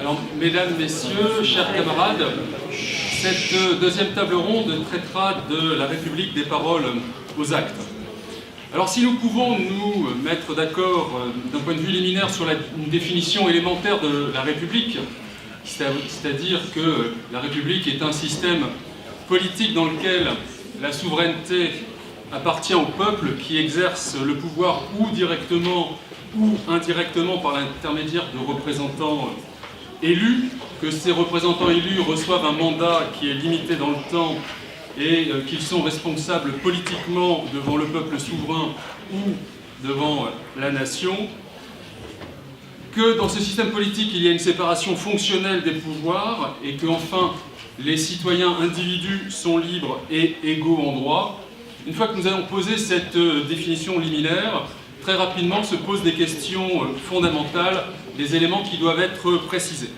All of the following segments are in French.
Alors, mesdames, messieurs, chers camarades, cette deuxième table ronde traitera de la République des paroles aux actes. Alors, si nous pouvons nous mettre d'accord d'un point de vue liminaire sur une définition élémentaire de la République, c'est-à-dire que la République est un système politique dans lequel la souveraineté appartient au peuple qui exerce le pouvoir ou directement ou indirectement par l'intermédiaire de représentants élus, que ces représentants élus reçoivent un mandat qui est limité dans le temps et qu'ils sont responsables politiquement devant le peuple souverain ou devant la nation, que dans ce système politique il y a une séparation fonctionnelle des pouvoirs et qu'enfin les citoyens individus sont libres et égaux en droit. Une fois que nous avons posé cette définition liminaire, très rapidement se posent des questions fondamentales, des éléments qui doivent être précisés.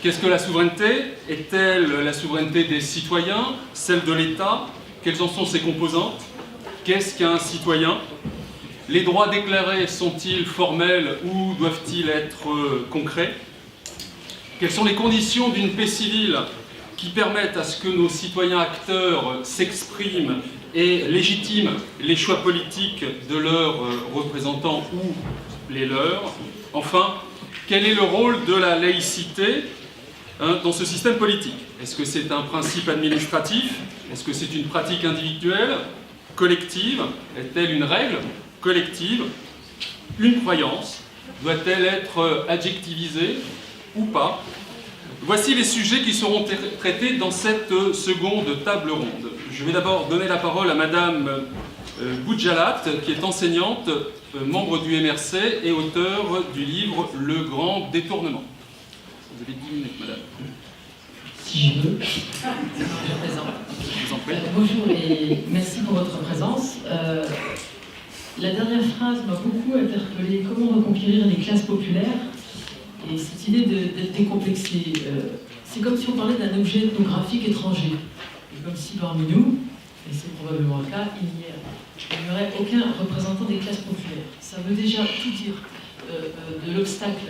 Qu'est-ce que la souveraineté? Est-elle la souveraineté des citoyens, celle de l'État? Quelles en sont ses composantes? Qu'est-ce qu'un citoyen? Les droits déclarés sont-ils formels ou doivent-ils être concrets? Quelles sont les conditions d'une paix civile qui permettent à ce que nos citoyens acteurs s'expriment et légitiment les choix politiques de leurs représentants ou les leurs? Enfin, quel est le rôle de la laïcité dans ce système politique? Est-ce que c'est un principe administratif? Est-ce que c'est une pratique individuelle, collective? Est-elle une règle collective? Une croyance? Doit-elle être adjectivisée ou pas? Voici les sujets qui seront traités dans cette seconde table ronde. Je vais d'abord donner la parole à Madame Boudjalat, qui est enseignante, membre du MRC et auteur du livre Le Grand Détournement. Vous avez 10 minutes, Madame. Si je veux. Je présente. Je vous en prie. Bonjour et merci pour votre présence. La dernière phrase m'a beaucoup interpellée. Comment reconquérir les classes populaires? Et cette idée d'être décomplexé, c'est comme si on parlait d'un objet ethnographique étranger. Et comme si parmi nous, et c'est probablement le cas, il n'y aurait aucun représentant des classes populaires. Ça veut déjà tout dire de l'obstacle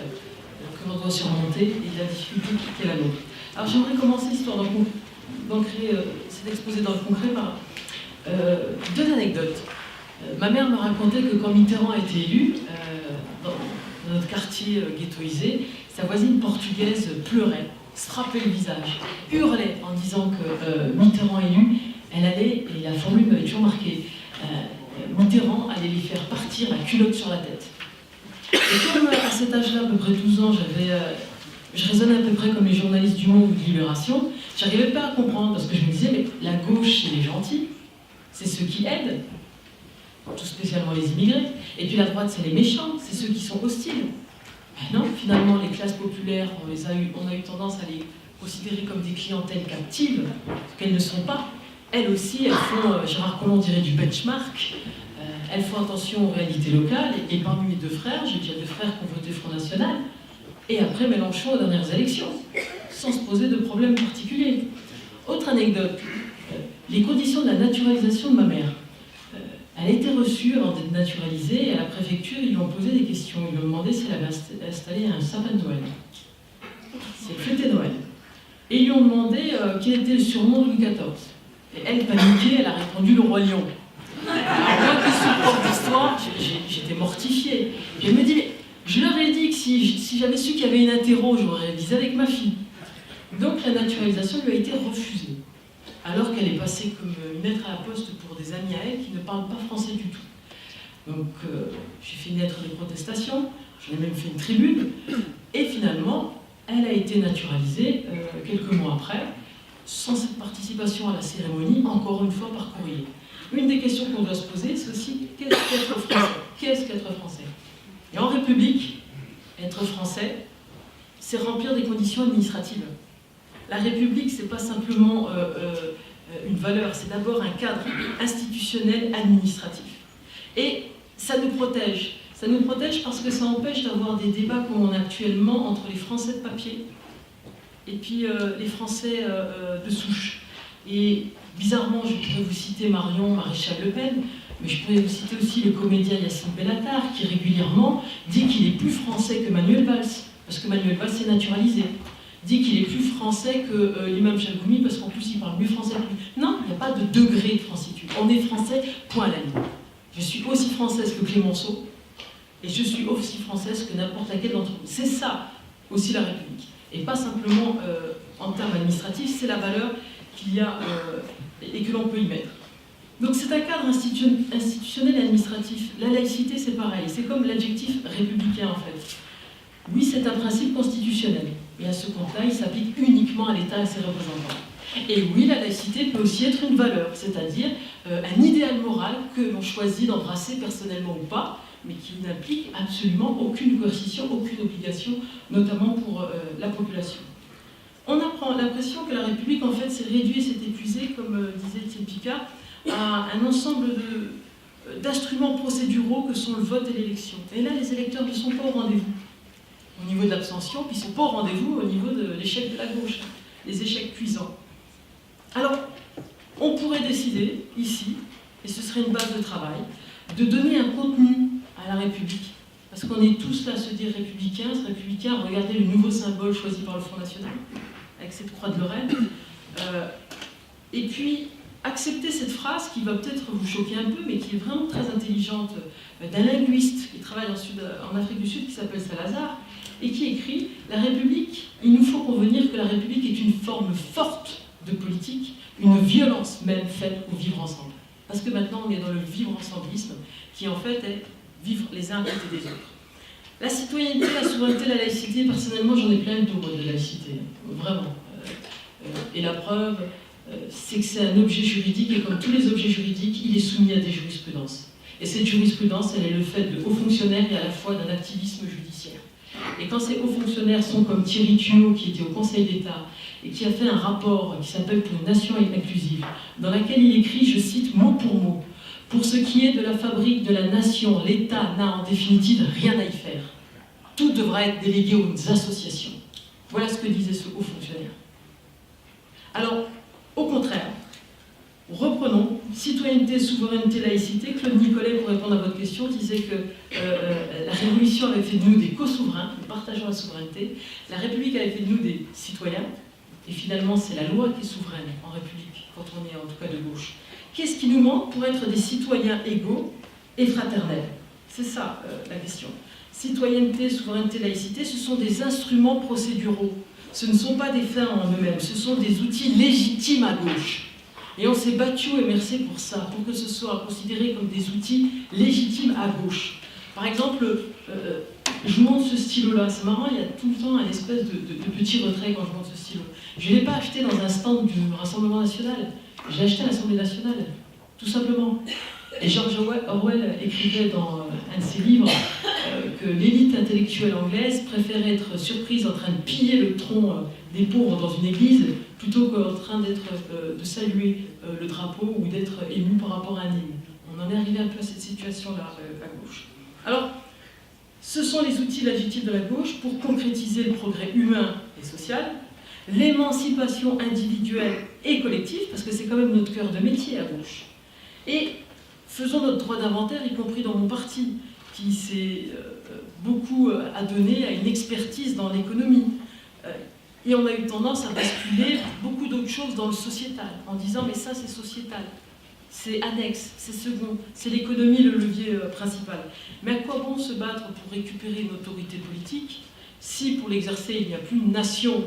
que l'on doit surmonter et de la difficulté qui est la nôtre. Alors j'aimerais commencer, histoire d'ancrer cet exposé dans le concret, par deux anecdotes. Ma mère me racontait que quand Mitterrand a été élu, dans notre quartier ghettoisé, sa voisine portugaise pleurait, se frappait le visage, hurlait en disant que Mitterrand élu, elle allait, et la formule m'avait toujours marqué, Mitterrand allait lui faire partir la culotte sur la tête. Et comme à cet âge-là, à peu près 12 ans, je raisonnais à peu près comme les journalistes du Monde ou de Libération, j'arrivais pas à comprendre, parce que je me disais, mais la gauche, c'est les gentils, c'est ceux qui aident, tout spécialement les immigrés, et puis la droite, c'est les méchants, c'est ceux qui sont hostiles. Mais non, finalement, les classes populaires, on a eu tendance à les considérer comme des clientèles captives, ce qu'elles ne sont pas. Elles aussi, elles font, Gérard Collomb dirait du benchmark, elles font attention aux réalités locales, et parmi mes deux frères, j'ai déjà deux frères qui ont voté Front National, et après Mélenchon aux dernières élections, sans se poser de problème particulier. Autre anecdote, les conditions de la naturalisation de ma mère. Elle a été reçue avant d'être naturalisée, et à la préfecture, ils lui ont posé des questions. Ils lui ont demandé si elle avait installé un sapin de Noël, si elle fêtait Noël. Et ils lui ont demandé quel était le surnom de Louis XIV. Et elle, paniquée, elle a répondu le roi lion. Alors moi qui suis prof d'histoire, j'étais mortifiée. Et elle me dit, mais je leur ai dit que si j'avais su qu'il y avait une interro, j'aurais révisé avec ma fille. Donc la naturalisation lui a été refusée, alors qu'elle est passée comme une lettre à la poste pour des amis à elle qui ne parlent pas français du tout. Donc j'ai fait une lettre de protestation, j'en ai même fait une tribune, et finalement, elle a été naturalisée quelques mois après, sans cette participation à la cérémonie, encore une fois par courrier. Une des questions qu'on doit se poser, c'est aussi qu'est-ce qu'être français? Qu'est-ce qu'être français? Et en République, être français, c'est remplir des conditions administratives. La République, c'est pas simplement une valeur, c'est d'abord un cadre institutionnel administratif. Et ça nous protège. Ça nous protège parce que ça empêche d'avoir des débats comme on a actuellement entre les Français de papier et puis les Français de souche. Et bizarrement, je pourrais vous citer Marion Maréchal Le Pen, mais je pourrais vous citer aussi le comédien Yacine Bellatar, qui régulièrement dit qu'il est plus français que Manuel Valls. parce que Manuel Valls s'est naturalisé. Dit qu'il est plus français que l'imam Chagoumi, parce qu'en plus il parle mieux français que lui. Non, il n'y a pas de degré de francitude. On est français, point à la ligne. Je suis aussi française que Clémenceau, et je suis aussi française que n'importe laquelle d'entre vous. C'est ça aussi la République. Et pas simplement en termes administratifs, c'est la valeur qu'il y a et que l'on peut y mettre. Donc c'est un cadre institutionnel et administratif. La laïcité, c'est pareil. C'est comme l'adjectif républicain, en fait. Oui, c'est un principe constitutionnel. Et à ce compte-là, il s'applique uniquement à l'État et à ses représentants. Et oui, la laïcité peut aussi être une valeur, c'est-à-dire un idéal moral que l'on choisit d'embrasser personnellement ou pas, mais qui n'implique absolument aucune coercition, aucune obligation, notamment pour la population. On a l'impression que la République, en fait, s'est réduite et s'est épuisée, comme disait Étienne Picard, à un ensemble d'instruments procéduraux que sont le vote et l'élection. Et là, les électeurs ne sont pas au rendez-vous au niveau de l'abstention, puis ils ne sont pas au rendez-vous au niveau de l'échec de la gauche, les échecs cuisants. Alors, on pourrait décider, ici, et ce serait une base de travail, de donner un contenu à la République. Parce qu'on est tous là à se dire républicains, regardez le nouveau symbole choisi par le Front National, avec cette croix de Lorraine. Et puis, accepter cette phrase qui va peut-être vous choquer un peu, mais qui est vraiment très intelligente, d'un linguiste qui travaille en Afrique du Sud, qui s'appelle Salazar, et qui écrit « La République, il nous faut convenir que la République est une forme forte de politique, une violence même faite au vivre ensemble. » Parce que maintenant, on est dans le vivre-ensemblisme, qui en fait est vivre les uns à côté des autres. La citoyenneté, la souveraineté, la laïcité, personnellement, j'en ai plein le dos de laïcité, vraiment. Et la preuve, c'est que c'est un objet juridique, et comme tous les objets juridiques, il est soumis à des jurisprudences. Et cette jurisprudence, elle est le fait de hauts fonctionnaires et à la fois d'un activisme judiciaire. Et quand ces hauts fonctionnaires sont comme Thierry Tuot, qui était au Conseil d'État, et qui a fait un rapport qui s'appelle « Pour une nation inclusive », dans laquelle il écrit, je cite mot pour mot, « Pour ce qui est de la fabrique de la nation, l'État n'a en définitive rien à y faire. Tout devra être délégué aux associations. » Voilà ce que disait ce haut fonctionnaire. Alors, au contraire, reprenons, citoyenneté, souveraineté, laïcité. Claude Nicolet, pour répondre à votre question, disait que la Révolution avait fait de nous des co-souverains, nous partageons la souveraineté. La République avait fait de nous des citoyens. Et finalement, c'est la loi qui est souveraine en République, quand on est en tout cas de gauche. Qu'est-ce qui nous manque pour être des citoyens égaux et fraternels? C'est ça la question. Citoyenneté, souveraineté, laïcité, ce sont des instruments procéduraux. Ce ne sont pas des fins en eux-mêmes, ce sont des outils légitimes à gauche. Et on s'est battu et merci pour ça, pour que ce soit considéré comme des outils légitimes à gauche. Par exemple, je monte ce stylo-là, c'est marrant, il y a tout le temps un espèce de petit retrait quand je monte ce stylo. Je ne l'ai pas acheté dans un stand du Rassemblement National, j'ai acheté à l'Assemblée Nationale, tout simplement. Et George Orwell écrivait dans un de ses livres que l'élite intellectuelle anglaise préférait être surprise en train de piller le tronc des pauvres dans une église plutôt qu'en train de saluer le drapeau ou d'être ému par rapport à un hymne. On en est arrivé un peu à cette situation-là à gauche. Alors, ce sont les outils légitimes de la gauche pour concrétiser le progrès humain et social, l'émancipation individuelle et collective, parce que c'est quand même notre cœur de métier à gauche. Et faisons notre droit d'inventaire, y compris dans mon parti, qui s'est beaucoup adonné à une expertise dans l'économie. Et on a eu tendance à basculer beaucoup d'autres choses dans le sociétal, en disant mais ça c'est sociétal, c'est annexe, c'est second, c'est l'économie le levier principal. Mais à quoi bon se battre pour récupérer une autorité politique si pour l'exercer il n'y a plus une nation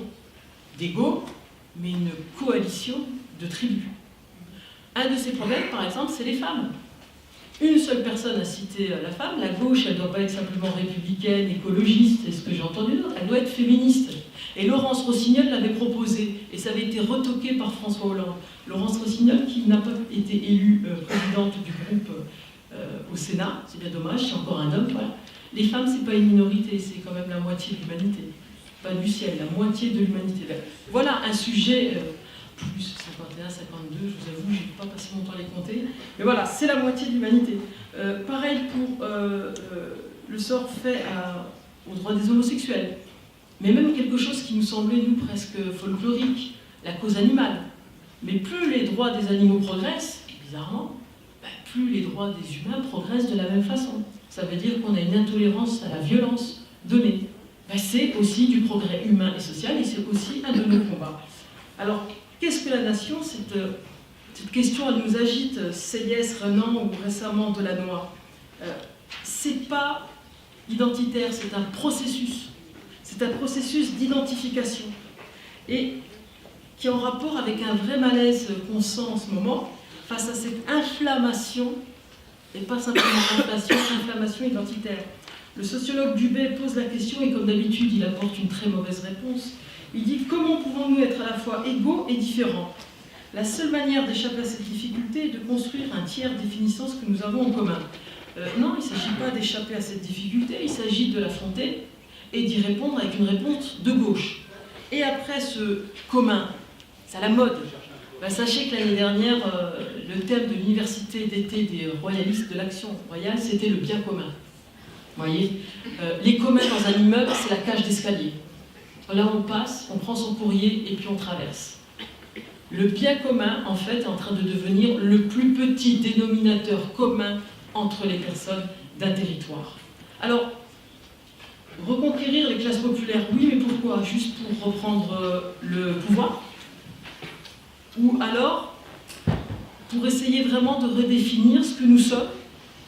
d'égaux, mais une coalition de tribus? Un de ces problèmes, par exemple, c'est les femmes. Une seule personne a cité la femme. La gauche, elle ne doit pas être simplement républicaine, écologiste, c'est ce que j'ai entendu d'autre, elle doit être féministe. Et Laurence Rossignol l'avait proposé, et ça avait été retoqué par François Hollande. Laurence Rossignol, qui n'a pas été élue présidente du groupe au Sénat, c'est bien dommage, c'est encore un homme, voilà. Les femmes, c'est pas une minorité, c'est quand même la moitié de l'humanité. Pas du ciel, la moitié de l'humanité. Voilà un sujet... plus 51, 52, je vous avoue, je n'ai pas passé mon temps à les compter. Mais voilà, c'est la moitié de l'humanité. Pareil pour le sort fait aux droits des homosexuels. Mais même quelque chose qui nous semblait, nous, presque folklorique, la cause animale. Mais plus les droits des animaux progressent, bizarrement, plus les droits des humains progressent de la même façon. Ça veut dire qu'on a une intolérance à la violence donnée. c'est aussi du progrès humain et social, et c'est aussi un de nos combats. Alors, qu'est-ce que la nation? Cette question, elle nous agite, Seyès, Renan ou récemment Delannoy. C'est pas identitaire, c'est un processus. C'est un processus d'identification. Et qui est en rapport avec un vrai malaise qu'on sent en ce moment, face à cette inflammation, et pas simplement inflammation identitaire. Le sociologue Dubé pose la question, et comme d'habitude, il apporte une très mauvaise réponse. Il dit « Comment pouvons-nous être à la fois égaux et différents ?» La seule manière d'échapper à cette difficulté est de construire un tiers définissant ce que nous avons en commun. Non, il ne s'agit pas d'échapper à cette difficulté, il s'agit de l'affronter et d'y répondre avec une réponse de gauche. Et après ce commun, c'est à la mode. Sachez que l'année dernière, le thème de l'université d'été des royalistes de l'Action royale, c'était le bien commun. Vous voyez, les communs dans un immeuble, c'est la cage d'escalier. Là, on passe, on prend son courrier et puis on traverse. Le bien commun, en fait, est en train de devenir le plus petit dénominateur commun entre les personnes d'un territoire. Alors, reconquérir les classes populaires, oui, mais pourquoi? Juste pour reprendre le pouvoir? Ou alors, pour essayer vraiment de redéfinir ce que nous sommes,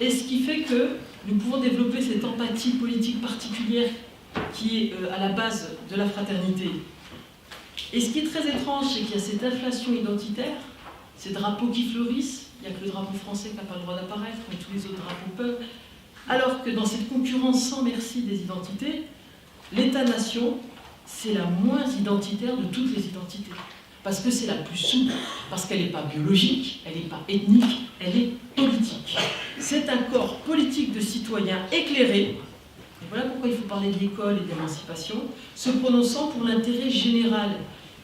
et ce qui fait que nous pouvons développer cette empathie politique particulière qui est à la base de la fraternité. Et ce qui est très étrange, c'est qu'il y a cette inflation identitaire, ces drapeaux qui fleurissent, il n'y a que le drapeau français qui n'a pas le droit d'apparaître, mais tous les autres drapeaux peuvent, alors que dans cette concurrence sans merci des identités, l'État-nation, c'est la moins identitaire de toutes les identités. Parce que c'est la plus souple, parce qu'elle n'est pas biologique, elle n'est pas ethnique, elle est politique. C'est un corps politique de citoyens éclairés, et voilà pourquoi il faut parler de l'école et d'émancipation, se prononçant pour l'intérêt général.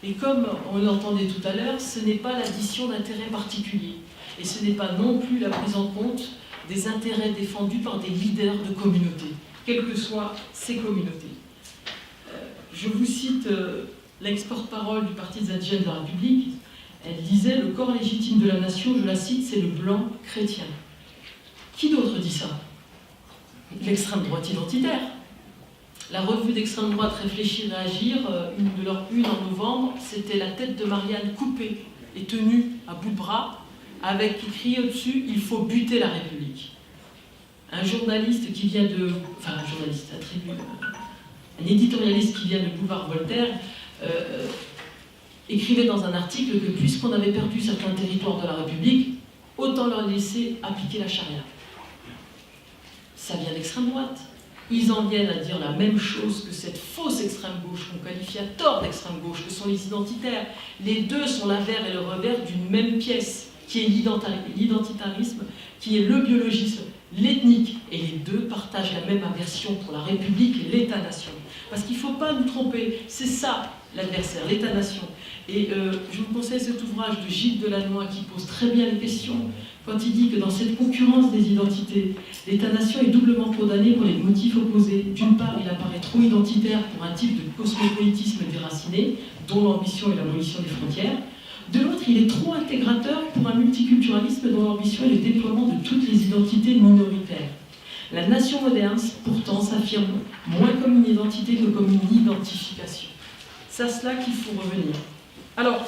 Et comme on l'entendait tout à l'heure, ce n'est pas l'addition d'intérêts particuliers. Et ce n'est pas non plus la prise en compte des intérêts défendus par des leaders de communautés, quelles que soient ces communautés. Je vous cite l'ex-porte-parole du parti des indigènes de la République. Elle disait « Le corps légitime de la nation, je la cite, c'est le blanc chrétien ». Qui d'autre dit ça? L'extrême droite identitaire. La revue d'extrême droite Réfléchir et Agir, une de leurs unes en novembre, c'était la tête de Marianne coupée et tenue à bout de bras, avec écrit au-dessus « Il faut buter la République ». Un journaliste qui vient de... Enfin, un journaliste, un éditorialiste qui vient de Boulevard Voltaire, écrivait dans un article que puisqu'on avait perdu certains territoires de la République, autant leur laisser appliquer la charia. Ça vient d'extrême droite. Ils en viennent à dire la même chose que cette fausse extrême gauche qu'on qualifie à tort d'extrême gauche, que sont les identitaires. Les deux sont l'avers et le revers d'une même pièce, qui est l'identitarisme, qui est le biologisme, l'ethnique. Et les deux partagent la même aversion pour la République et l'État-nation. Parce qu'il ne faut pas nous tromper, c'est ça l'adversaire, l'État-nation. Et je vous conseille cet ouvrage de Gilles Delannoy qui pose très bien les questions quand il dit que dans cette concurrence des identités, l'État-nation est doublement condamné pour les motifs opposés. D'une part, il apparaît trop identitaire pour un type de cosmopolitisme déraciné, dont l'ambition est l'abolition des frontières. De l'autre, il est trop intégrateur pour un multiculturalisme dont l'ambition est le déploiement de toutes les identités minoritaires. La nation moderne, pourtant, s'affirme moins comme une identité que comme une identification. C'est à cela qu'il faut revenir. Alors,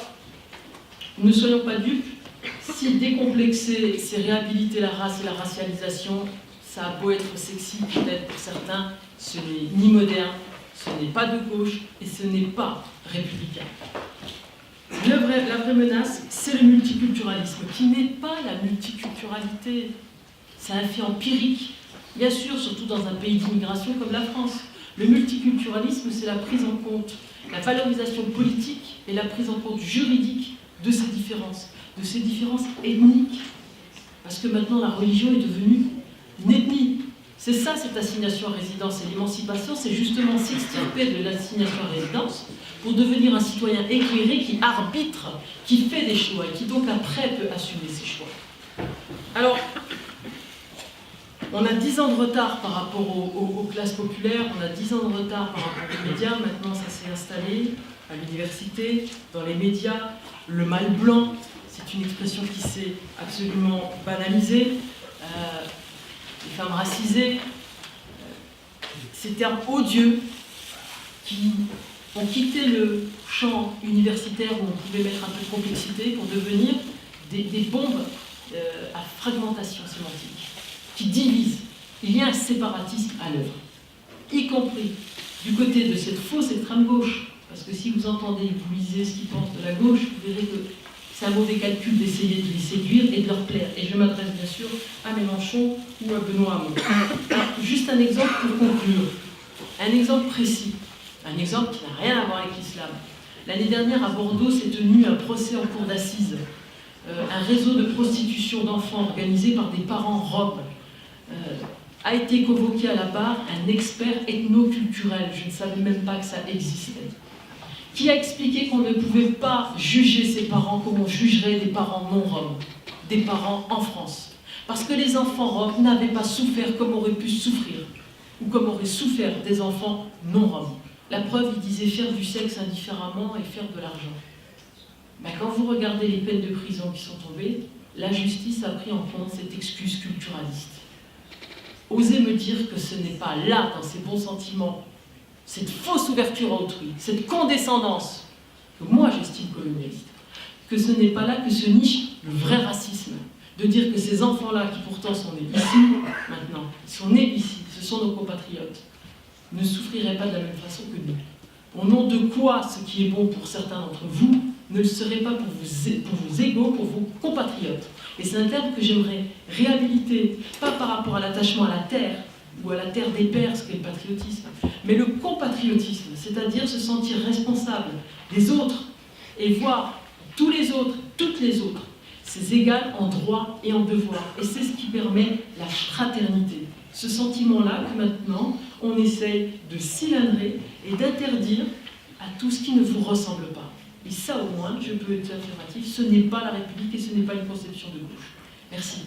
ne soyons pas dupes, si décomplexer, c'est réhabiliter la race et la racialisation, ça a beau être sexy peut-être pour certains, ce n'est ni moderne, ce n'est pas de gauche et ce n'est pas républicain. La vraie menace, c'est le multiculturalisme, qui n'est pas la multiculturalité. C'est un fait empirique. Bien sûr, surtout dans un pays d'immigration comme la France. Le multiculturalisme, c'est la prise en compte, la valorisation politique et la prise en compte juridique de ces différences ethniques. Parce que maintenant, la religion est devenue une ethnie. C'est ça, cette assignation à résidence. Et l'émancipation, c'est justement s'extirper de l'assignation à résidence pour devenir un citoyen éclairé qui arbitre, qui fait des choix et qui donc après peut assumer ses choix. Alors, on a 10 ans de retard par rapport aux classes populaires, on a 10 ans de retard par rapport aux médias, maintenant ça s'est installé à l'université, dans les médias, le mâle blanc, c'est une expression qui s'est absolument banalisée, les femmes racisées, ces termes odieux qui ont quitté le champ universitaire où on pouvait mettre un peu de complexité pour devenir des bombes à fragmentation sémantique, qui divisent. Il y a un séparatisme à l'œuvre, y compris du côté de cette fausse extrême gauche, parce que si vous entendez, vous lisez ce qu'ils pensent de la gauche, vous verrez que c'est un mauvais calcul d'essayer de les séduire et de leur plaire. Et je m'adresse bien sûr à Mélenchon ou à Benoît Hamon. Juste un exemple pour conclure, un exemple précis, un exemple qui n'a rien à voir avec l'islam. L'année dernière, à Bordeaux, s'est tenu un procès en cour d'assises. Un réseau de prostitution d'enfants organisé par des parents roms a été convoqué à la barre un expert ethnoculturel, je ne savais même pas que ça existait, qui a expliqué qu'on ne pouvait pas juger ses parents comme on jugerait des parents non roms, des parents en France. Parce que les enfants roms n'avaient pas souffert comme auraient pu souffrir, ou comme auraient souffert des enfants non roms. La preuve, il disait faire du sexe indifféremment et faire de l'argent. Ben, quand vous regardez les peines de prison qui sont tombées, la justice a pris en compte cette excuse culturaliste. Osez me dire que ce n'est pas là, dans ces bons sentiments, cette fausse ouverture à autrui, cette condescendance que moi j'estime colonialiste, que ce n'est pas là que se niche le vrai racisme, de dire que ces enfants-là, qui pourtant sont nés ici, maintenant, sont nés ici, ce sont nos compatriotes, ne souffriraient pas de la même façon que nous. Au nom de quoi ce qui est bon pour certains d'entre vous ne le serait pas pour vos égaux, pour vos compatriotes. Et c'est un terme que j'aimerais réhabiliter, pas par rapport à l'attachement à la terre, ou à la terre des pères, ce qu'est le patriotisme, mais le compatriotisme, c'est-à-dire se sentir responsable des autres, et voir tous les autres, toutes les autres, ces égales en droit et en devoir. Et c'est ce qui permet la fraternité. Ce sentiment-là que maintenant, on essaye de cylindrer et d'interdire à tout ce qui ne vous ressemble pas. Et ça, au moins, je peux être affirmatif, ce n'est pas la République et ce n'est pas une conception de gauche. Merci.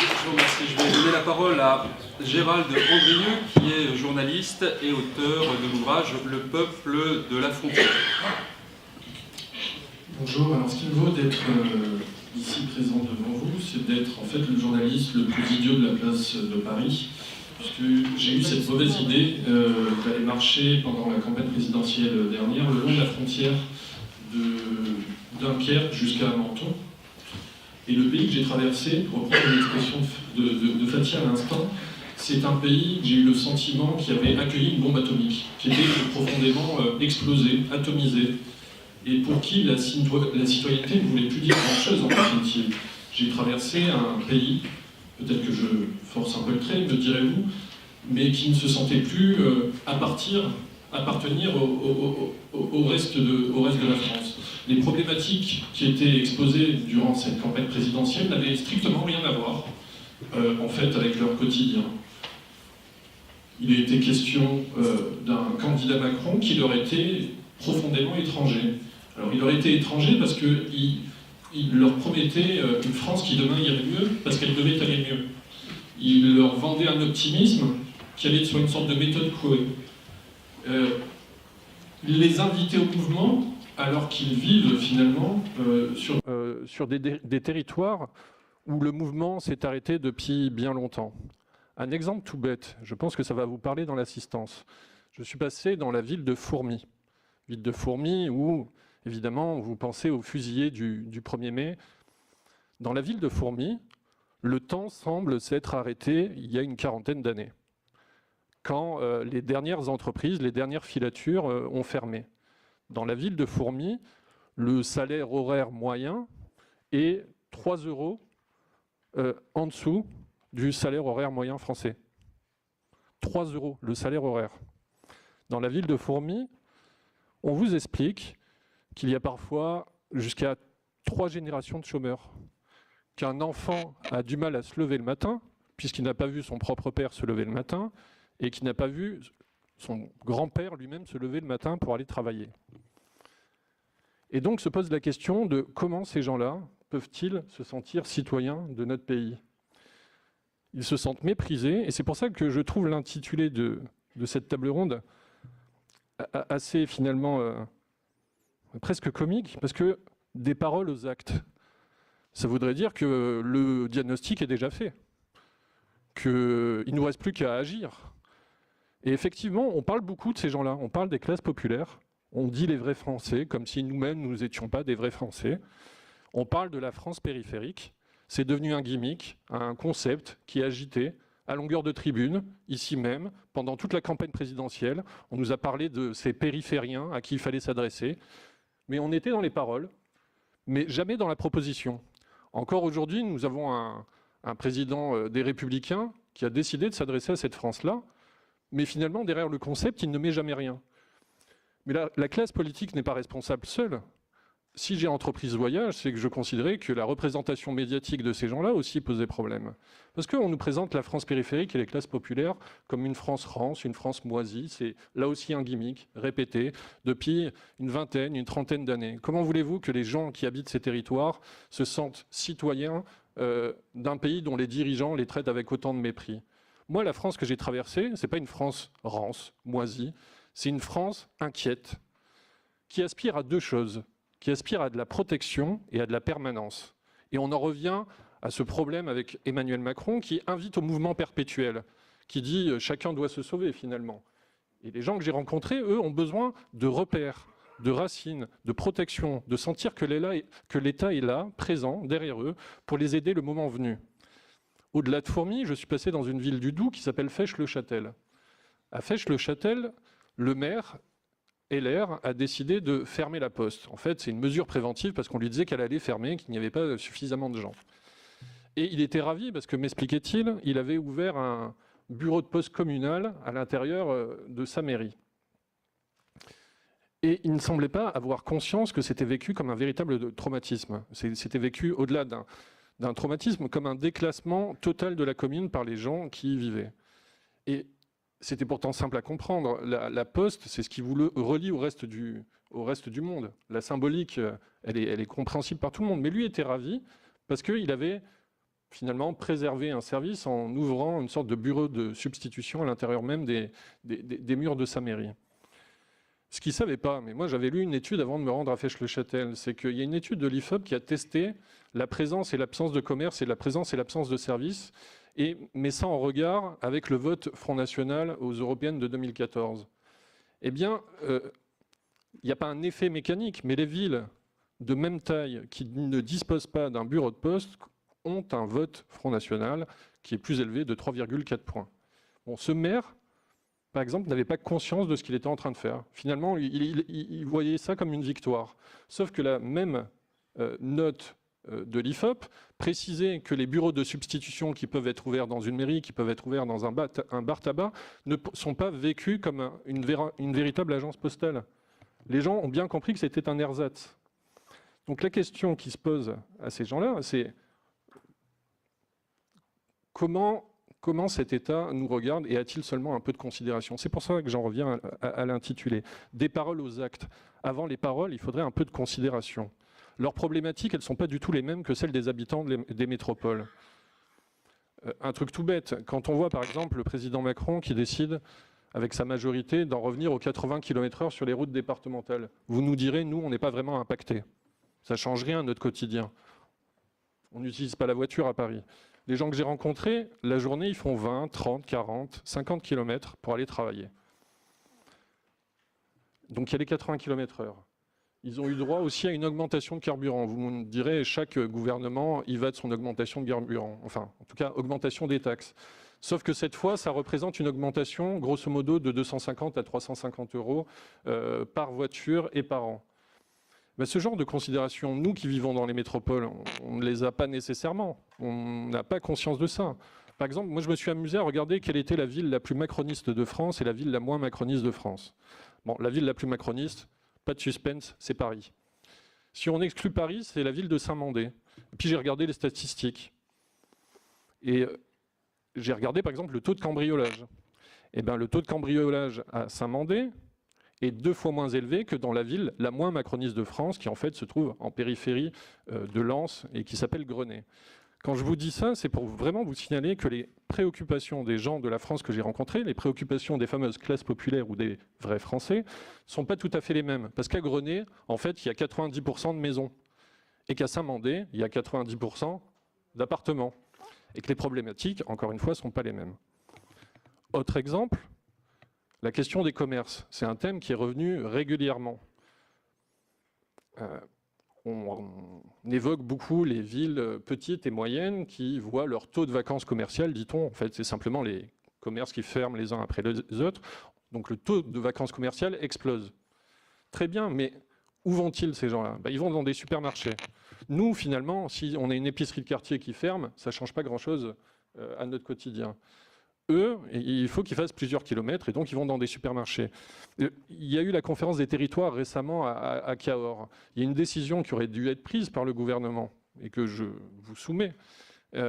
Je vous remercie. Je vais donner la parole à Gérald Andrieux, qui est journaliste et auteur de l'ouvrage « Le peuple de la frontière ». Bonjour, alors ce qu'il me vaut d'être ici présent devant vous, c'est d'être en fait le journaliste le plus idiot de la place de Paris, puisque j'ai eu cette mauvaise idée d'aller marcher pendant la campagne présidentielle dernière le long de la frontière de Dunkerque jusqu'à Menton. Et le pays que j'ai traversé, pour reprendre l'expression de Fatia à l'instant, c'est un pays que j'ai eu le sentiment qui avait accueilli une bombe atomique, qui était profondément explosée, atomisée, et pour qui la citoyenneté ne voulait plus dire grand-chose en définitive. J'ai traversé un pays, peut-être que je force un peu le trait, me direz-vous, mais qui ne se sentait plus appartenir au reste de la France. Les problématiques qui étaient exposées durant cette campagne présidentielle n'avaient strictement rien à voir, en fait, avec leur quotidien. Il a été question d'un candidat Macron qui leur était profondément étranger. Alors il leur était étranger parce qu'il leur promettait une France qui demain irait mieux, parce qu'elle devait aller mieux. Il leur vendait un optimisme qui allait sur une sorte de méthode Coué. Il les invitait au mouvement alors qu'ils vivent finalement sur des territoires où le mouvement s'est arrêté depuis bien longtemps. Un exemple tout bête, je pense que ça va vous parler dans l'assistance. Je suis passé dans la ville de Fourmies. Ville de Fourmies où, évidemment, vous pensez aux fusillés du 1er mai. Dans la ville de Fourmies, le temps semble s'être arrêté il y a une quarantaine d'années, quand les dernières entreprises, les dernières filatures ont fermé. Dans la ville de Fourmies, le salaire horaire moyen est 3 € en dessous du salaire horaire moyen français. 3 € le salaire horaire. Dans la ville de Fourmies, on vous explique qu'il y a parfois jusqu'à 3 générations de chômeurs, qu'un enfant a du mal à se lever le matin, puisqu'il n'a pas vu son propre père se lever le matin, et qu'il n'a pas vu son grand-père lui-même se lever le matin pour aller travailler. Et donc se pose la question de comment ces gens-là peuvent-ils se sentir citoyens de notre pays. Ils se sentent méprisés, et c'est pour ça que je trouve l'intitulé de cette table ronde assez finalement presque comique, parce que des paroles aux actes. Ça voudrait dire que le diagnostic est déjà fait, qu'il ne nous reste plus qu'à agir. Et effectivement, on parle beaucoup de ces gens-là, on parle des classes populaires, on dit les vrais Français, comme si nous-mêmes, nous n'étions pas des vrais Français. On parle de la France périphérique, c'est devenu un gimmick, un concept qui est agité à longueur de tribune, ici même, pendant toute la campagne présidentielle. On nous a parlé de ces périphériens à qui il fallait s'adresser, mais on était dans les paroles, mais jamais dans la proposition. Encore aujourd'hui, nous avons un président des Républicains qui a décidé de s'adresser à cette France-là, mais finalement, derrière le concept, il ne met jamais rien. Mais la classe politique n'est pas responsable seule. Si j'ai entrepris ce voyage, c'est que je considérais que la représentation médiatique de ces gens-là aussi posait problème. Parce qu'on nous présente la France périphérique et les classes populaires comme une France rance, une France moisie. C'est là aussi un gimmick répété depuis une vingtaine, une trentaine d'années. Comment voulez-vous que les gens qui habitent ces territoires se sentent citoyens d'un pays dont les dirigeants les traitent avec autant de mépris? Moi, la France que j'ai traversée, c'est pas une France rance, moisie, c'est une France inquiète, qui aspire à deux choses, qui aspire à de la protection et à de la permanence. Et on en revient à ce problème avec Emmanuel Macron qui invite au mouvement perpétuel, qui dit « chacun doit se sauver » finalement. Et les gens que j'ai rencontrés, eux, ont besoin de repères, de racines, de protection, de sentir que l'État est là, présent, derrière eux, pour les aider le moment venu. Au-delà de Fourmies, je suis passé dans une ville du Doubs qui s'appelle Fesches-le-Châtel. À Fesches-le-Châtel, le maire, LR, a décidé de fermer la poste. En fait, c'est une mesure préventive parce qu'on lui disait qu'elle allait fermer, qu'il n'y avait pas suffisamment de gens. Et il était ravi parce que, m'expliquait-il, il avait ouvert un bureau de poste communal à l'intérieur de sa mairie. Et il ne semblait pas avoir conscience que c'était vécu comme un véritable traumatisme. C'était vécu au-delà d'un traumatisme, comme un déclassement total de la commune par les gens qui y vivaient. Et c'était pourtant simple à comprendre. La poste, c'est ce qui vous relie au reste du monde. La symbolique, elle est compréhensible par tout le monde. Mais lui était ravi parce qu'il avait finalement préservé un service en ouvrant une sorte de bureau de substitution à l'intérieur même des murs de sa mairie. Ce qu'il ne savait pas, mais moi j'avais lu une étude avant de me rendre à Fesches-le-Châtel, c'est qu'il y a une étude de l'IFOP qui a testé la présence et l'absence de commerce et la présence et l'absence de services, et met ça en regard avec le vote Front National aux européennes de 2014. Eh bien, il n'y a pas un effet mécanique, mais les villes de même taille qui ne disposent pas d'un bureau de poste ont un vote Front National qui est plus élevé de 3,4 points. Bon, ce maire, par exemple, n'avait pas conscience de ce qu'il était en train de faire. Finalement, il voyait ça comme une victoire. Sauf que la même note de l'IFOP précisait que les bureaux de substitution qui peuvent être ouverts dans une mairie, qui peuvent être ouverts dans un bar-tabac, ne sont pas vécus comme une véritable agence postale. Les gens ont bien compris que c'était un ersatz. Donc la question qui se pose à ces gens-là, c'est comment cet État nous regarde et a-t-il seulement un peu de considération? C'est pour ça que j'en reviens à l'intitulé. Des paroles aux actes. Avant les paroles, il faudrait un peu de considération. Leurs problématiques, elles ne sont pas du tout les mêmes que celles des habitants des métropoles. Un truc tout bête, quand on voit par exemple le président Macron qui décide, avec sa majorité, d'en revenir aux 80 km/h sur les routes départementales, vous nous direz, nous, on n'est pas vraiment impactés. Ça ne change rien à notre quotidien. On n'utilise pas la voiture à Paris. Les gens que j'ai rencontrés, la journée, ils font 20, 30, 40, 50 km pour aller travailler. Donc il y a les 80 km/h. Ils ont eu droit aussi à une augmentation de carburant. Vous me direz, chaque gouvernement y va de son augmentation de carburant. Enfin, en tout cas, augmentation des taxes. Sauf que cette fois, ça représente une augmentation, grosso modo, de 250 à 350 euros par voiture et par an. Ben, ce genre de considération, nous qui vivons dans les métropoles, on ne les a pas nécessairement. On n'a pas conscience de ça. Par exemple, moi je me suis amusé à regarder quelle était la ville la plus macroniste de France et la ville la moins macroniste de France. Bon, la ville la plus macroniste, pas de suspense, c'est Paris. Si on exclut Paris, c'est la ville de Saint-Mandé. Puis j'ai regardé les statistiques. Et j'ai regardé par exemple le taux de cambriolage. Et ben, le taux de cambriolage à Saint-Mandé est 2 fois moins élevé que dans la ville la moins macroniste de France, qui en fait se trouve en périphérie de Lens et qui s'appelle Grenay. Quand je vous dis ça, c'est pour vraiment vous signaler que les préoccupations des gens de la France que j'ai rencontrés, les préoccupations des fameuses classes populaires ou des vrais Français, ne sont pas tout à fait les mêmes. Parce qu'à Grenay, en fait, il y a 90% de maisons. et qu'à Saint-Mandé, il y a 90% d'appartements, et que les problématiques, encore une fois, ne sont pas les mêmes. Autre exemple, la question des commerces. C'est un thème qui est revenu régulièrement. On évoque beaucoup les villes petites et moyennes qui voient leur taux de vacances commerciales, dit-on. En fait, c'est simplement les commerces qui ferment les uns après les autres. Donc le taux de vacances commerciales explose. Très bien, mais où vont-ils ces gens-là? Ils vont dans des supermarchés. Nous, finalement, si on a une épicerie de quartier qui ferme, ça ne change pas grand-chose à notre quotidien. Eux, il faut qu'ils fassent plusieurs kilomètres et donc ils vont dans des supermarchés. Il y a eu la conférence des territoires récemment à Cahors. Il y a une décision qui aurait dû être prise par le gouvernement et que je vous soumets. Il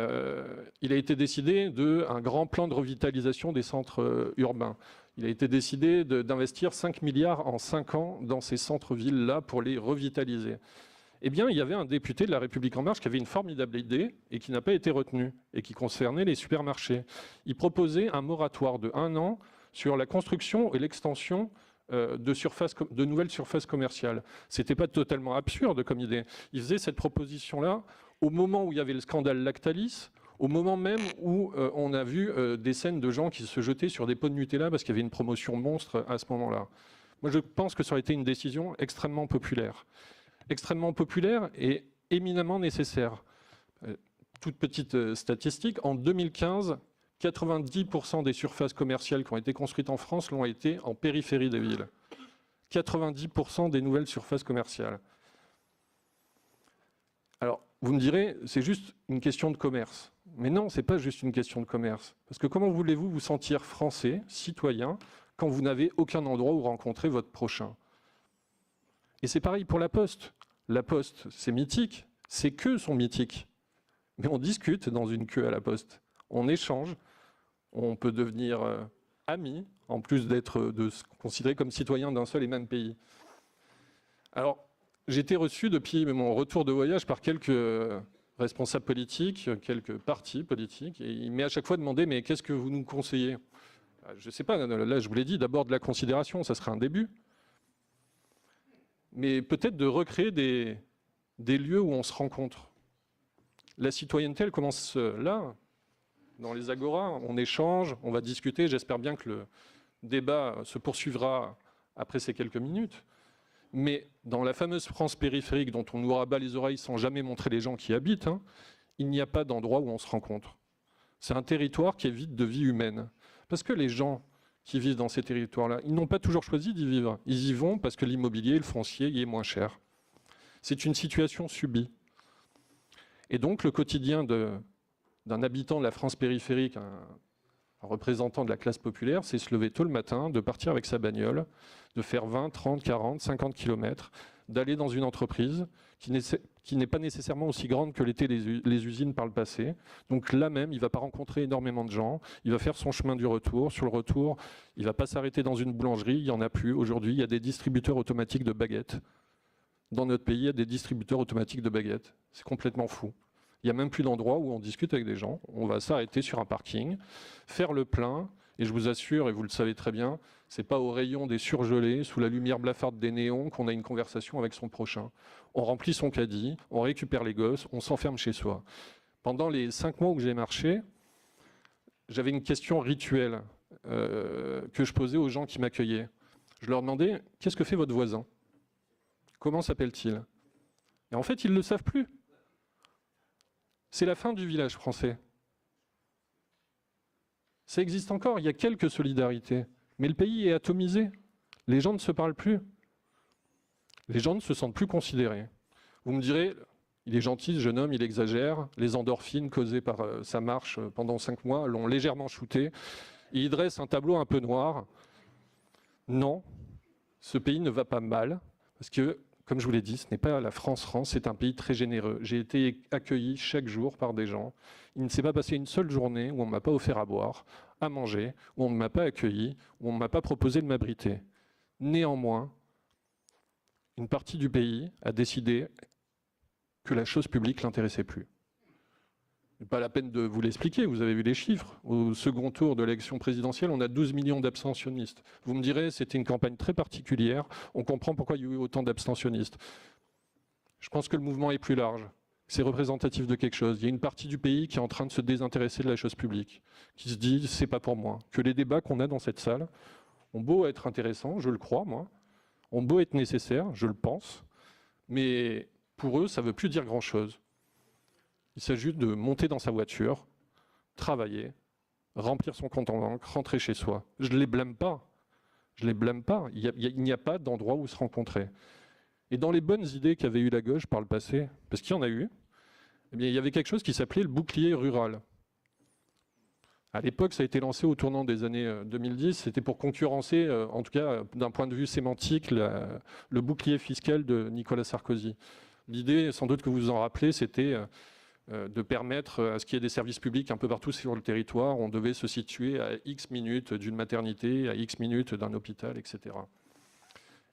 a été décidé d'un grand plan de revitalisation des centres urbains. Il a été décidé d'investir 5 milliards en 5 ans dans ces centres-villes-là pour les revitaliser. Eh bien, il y avait un député de La République En Marche qui avait une formidable idée et qui n'a pas été retenu et qui concernait les supermarchés. Il proposait un moratoire de 1 an sur la construction et l'extension de nouvelles surfaces commerciales. C'était pas totalement absurde comme idée. Il faisait cette proposition-là au moment où il y avait le scandale Lactalis, au moment même où on a vu des scènes de gens qui se jetaient sur des pots de Nutella parce qu'il y avait une promotion monstre à ce moment-là. Moi, je pense que ça aurait été une décision extrêmement populaire et éminemment nécessaire. Toute petite statistique, en 2015, 90% des surfaces commerciales qui ont été construites en France l'ont été en périphérie des villes. 90% des nouvelles surfaces commerciales. Alors, vous me direz, c'est juste une question de commerce. Mais non, ce n'est pas juste une question de commerce. Parce que comment voulez-vous vous sentir français, citoyen, quand vous n'avez aucun endroit où rencontrer votre prochain? Et c'est pareil pour la Poste. La Poste, c'est mythique. Ces queues sont mythiques. Mais on discute dans une queue à la Poste. On échange. On peut devenir amis, en plus de se considérer comme citoyen d'un seul et même pays. Alors, j'ai été reçu depuis mon retour de voyage par quelques responsables politiques, quelques partis politiques, et il m'est à chaque fois demandé « mais qu'est-ce que vous nous conseillez ?» Je ne sais pas, là je vous l'ai dit, d'abord de la considération, ça serait un début. Mais peut-être de recréer des lieux où on se rencontre. La citoyenneté, elle commence là, dans les agoras, on échange, on va discuter, j'espère bien que le débat se poursuivra après ces quelques minutes. Mais dans la fameuse France périphérique dont on nous rabat les oreilles sans jamais montrer les gens qui y habitent, il n'y a pas d'endroit où on se rencontre. C'est un territoire qui est vide de vie humaine. Parce que les gens qui vivent dans ces territoires-là, ils n'ont pas toujours choisi d'y vivre. Ils y vont parce que l'immobilier, le foncier, y est moins cher. C'est une situation subie. Et donc le quotidien d'un habitant de la France périphérique, un représentant de la classe populaire, c'est se lever tôt le matin, de partir avec sa bagnole, de faire 20, 30, 40, 50 km, d'aller dans une entreprise qui n'est pas nécessairement aussi grande que l'étaient les usines par le passé. Donc là même, il ne va pas rencontrer énormément de gens, il va faire son chemin du retour. Sur le retour, il ne va pas s'arrêter dans une boulangerie, il n'y en a plus. Aujourd'hui, il y a des distributeurs automatiques de baguettes. Dans notre pays, il y a des distributeurs automatiques de baguettes. C'est complètement fou. Il n'y a même plus d'endroit où on discute avec des gens. On va s'arrêter sur un parking, faire le plein, et je vous assure, et vous le savez très bien, ce n'est pas au rayon des surgelés, sous la lumière blafarde des néons, qu'on a une conversation avec son prochain. On remplit son caddie, on récupère les gosses, on s'enferme chez soi. Pendant les 5 mois où j'ai marché, j'avais une question rituelle que je posais aux gens qui m'accueillaient. Je leur demandais, qu'est-ce que fait votre voisin? Comment s'appelle-t-il? Et en fait, ils ne le savent plus. C'est la fin du village français. Ça existe encore, il y a quelques solidarités. Mais le pays est atomisé. Les gens ne se parlent plus. Les gens ne se sentent plus considérés. Vous me direz, il est gentil ce jeune homme, il exagère. Les endorphines causées par sa marche pendant 5 mois l'ont légèrement shooté. Il dresse un tableau un peu noir. Non, ce pays ne va pas mal. Parce que, comme je vous l'ai dit, ce n'est pas la France, c'est un pays très généreux. J'ai été accueilli chaque jour par des gens. Il ne s'est pas passé une seule journée où on ne m'a pas offert à boire, à manger, où on ne m'a pas accueilli, où on ne m'a pas proposé de m'abriter. Néanmoins, une partie du pays a décidé que la chose publique ne l'intéressait plus. Pas la peine de vous l'expliquer, vous avez vu les chiffres. Au second tour de l'élection présidentielle, on a 12 millions d'abstentionnistes. Vous me direz, c'était une campagne très particulière, on comprend pourquoi il y a eu autant d'abstentionnistes. Je pense que le mouvement est plus large. C'est représentatif de quelque chose. Il y a une partie du pays qui est en train de se désintéresser de la chose publique, qui se dit c'est pas pour moi. Que les débats qu'on a dans cette salle ont beau être intéressants, je le crois moi, ont beau être nécessaires, je le pense, mais pour eux ça ne veut plus dire grand-chose. Il s'agit de monter dans sa voiture, travailler, remplir son compte en banque, rentrer chez soi. Je ne les blâme pas. Je ne les blâme pas. Il n'y a pas d'endroit où se rencontrer. Et dans les bonnes idées qu'avait eu la gauche par le passé, parce qu'il y en a eu, eh bien, il y avait quelque chose qui s'appelait le bouclier rural. À l'époque, ça a été lancé au tournant des années 2010. C'était pour concurrencer, en tout cas d'un point de vue sémantique, le bouclier fiscal de Nicolas Sarkozy. L'idée, sans doute que vous vous en rappelez, c'était de permettre à ce qu'il y ait des services publics un peu partout sur le territoire. On devait se situer à X minutes d'une maternité, à X minutes d'un hôpital, etc.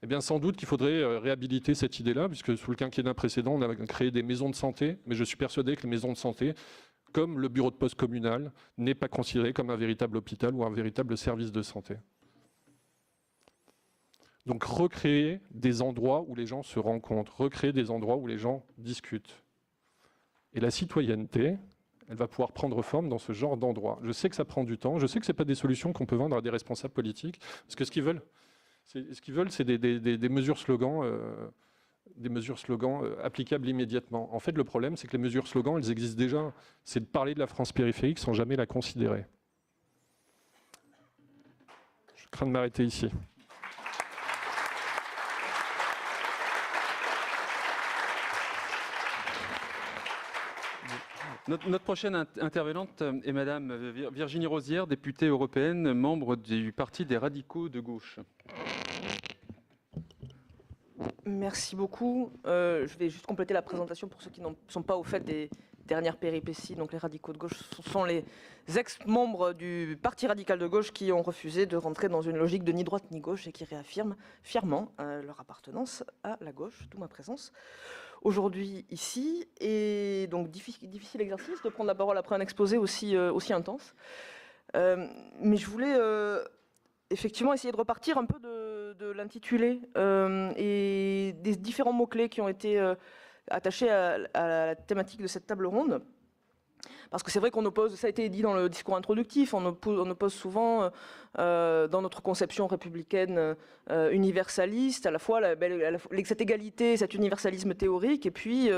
Eh bien, sans doute qu'il faudrait réhabiliter cette idée-là, puisque sous le quinquennat précédent, on a créé des maisons de santé, mais je suis persuadé que les maisons de santé, comme le bureau de poste communal, n'est pas considéré comme un véritable hôpital ou un véritable service de santé. Donc, recréer des endroits où les gens se rencontrent, recréer des endroits où les gens discutent. Et la citoyenneté, elle va pouvoir prendre forme dans ce genre d'endroit. Je sais que ça prend du temps, je sais que ce n'est pas des solutions qu'on peut vendre à des responsables politiques, parce que ce qu'ils veulent, c'est des mesures slogans, applicables immédiatement. En fait, le problème, c'est que les mesures slogans, elles existent déjà. C'est de parler de la France périphérique sans jamais la considérer. Je crains de m'arrêter ici. Notre prochaine intervenante est Madame Virginie Rosière, députée européenne, membre du Parti des radicaux de gauche. Merci beaucoup. Je vais juste compléter la présentation pour ceux qui ne sont pas au fait des dernières péripéties. Donc les radicaux de gauche, ce sont les ex-membres du Parti radical de gauche qui ont refusé de rentrer dans une logique de ni droite ni gauche et qui réaffirment fièrement leur appartenance à la gauche, d'où ma présence aujourd'hui ici. Et donc difficile exercice de prendre la parole après un exposé aussi intense. Mais je voulais effectivement essayer de repartir un peu de l'intitulé et des différents mots-clés qui ont été attachés à la thématique de cette table ronde. Parce que c'est vrai qu'on oppose, ça a été dit dans le discours introductif, on oppose souvent dans notre conception républicaine universaliste à la fois cette égalité, cet universalisme théorique et puis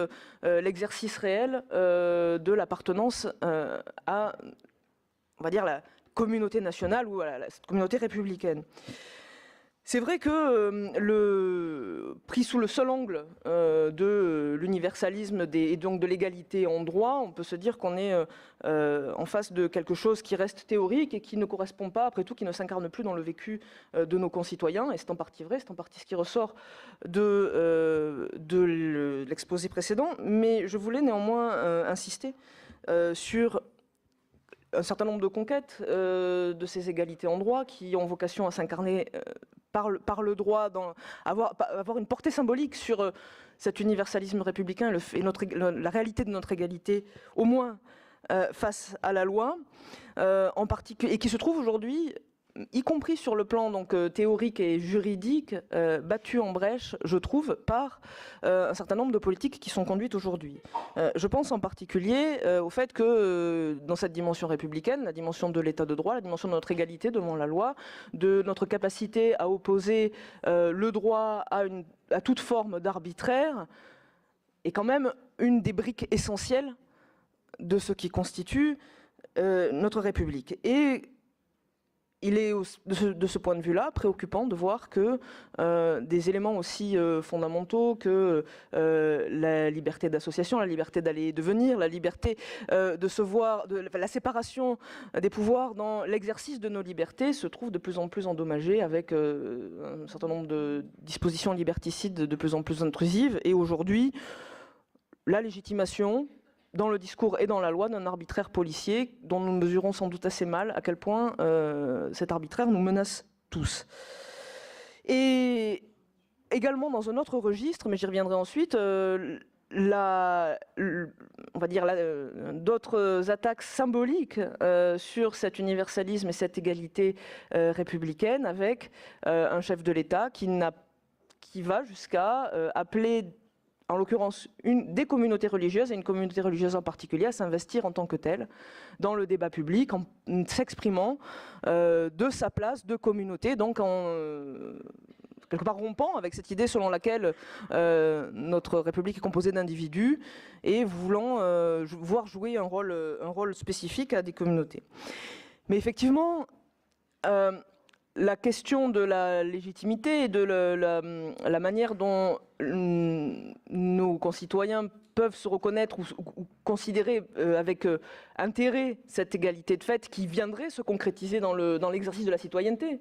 l'exercice réel de l'appartenance à, on va dire, la communauté nationale ou à cette communauté républicaine. C'est vrai que pris sous le seul angle de l'universalisme et donc de l'égalité en droit, on peut se dire qu'on est en face de quelque chose qui reste théorique et qui ne correspond pas, après tout, qui ne s'incarne plus dans le vécu de nos concitoyens. Et c'est en partie vrai, c'est en partie ce qui ressort de l'exposé précédent. Mais je voulais néanmoins insister sur un certain nombre de conquêtes de ces égalités en droit qui ont vocation à s'incarner par le droit, avoir une portée symbolique sur cet universalisme républicain et la réalité de notre égalité, au moins face à la loi, en particulier, et qui se trouve aujourd'hui, y compris sur le plan donc théorique et juridique, battu en brèche, je trouve, par un certain nombre de politiques qui sont conduites aujourd'hui. Je pense en particulier au fait que dans cette dimension républicaine, la dimension de l'état de droit, la dimension de notre égalité devant la loi, de notre capacité à opposer le droit à toute forme d'arbitraire, est quand même une des briques essentielles de ce qui constitue notre République. Et il est, de ce point de vue-là, préoccupant de voir que des éléments aussi fondamentaux que la liberté d'association, la liberté d'aller et de venir, la liberté de se voir, la séparation des pouvoirs dans l'exercice de nos libertés se trouvent de plus en plus endommagés avec un certain nombre de dispositions liberticides de plus en plus intrusives. Et aujourd'hui, la légitimation dans le discours et dans la loi d'un arbitraire policier dont nous mesurons sans doute assez mal à quel point cet arbitraire nous menace tous. Et également dans un autre registre, mais j'y reviendrai ensuite, on va dire d'autres attaques symboliques sur cet universalisme et cette égalité républicaine avec un chef de l'État qui va jusqu'à appeler en l'occurrence des communautés religieuses, et une communauté religieuse en particulier, à s'investir en tant que telle dans le débat public, en s'exprimant de sa place de communauté, donc en quelque part rompant avec cette idée selon laquelle notre République est composée d'individus et voulant voir jouer un rôle spécifique à des communautés. Mais effectivement, la question de la légitimité et de la manière dont nos concitoyens peuvent se reconnaître ou considérer avec intérêt cette égalité de fait qui viendrait se concrétiser dans l'exercice de la citoyenneté.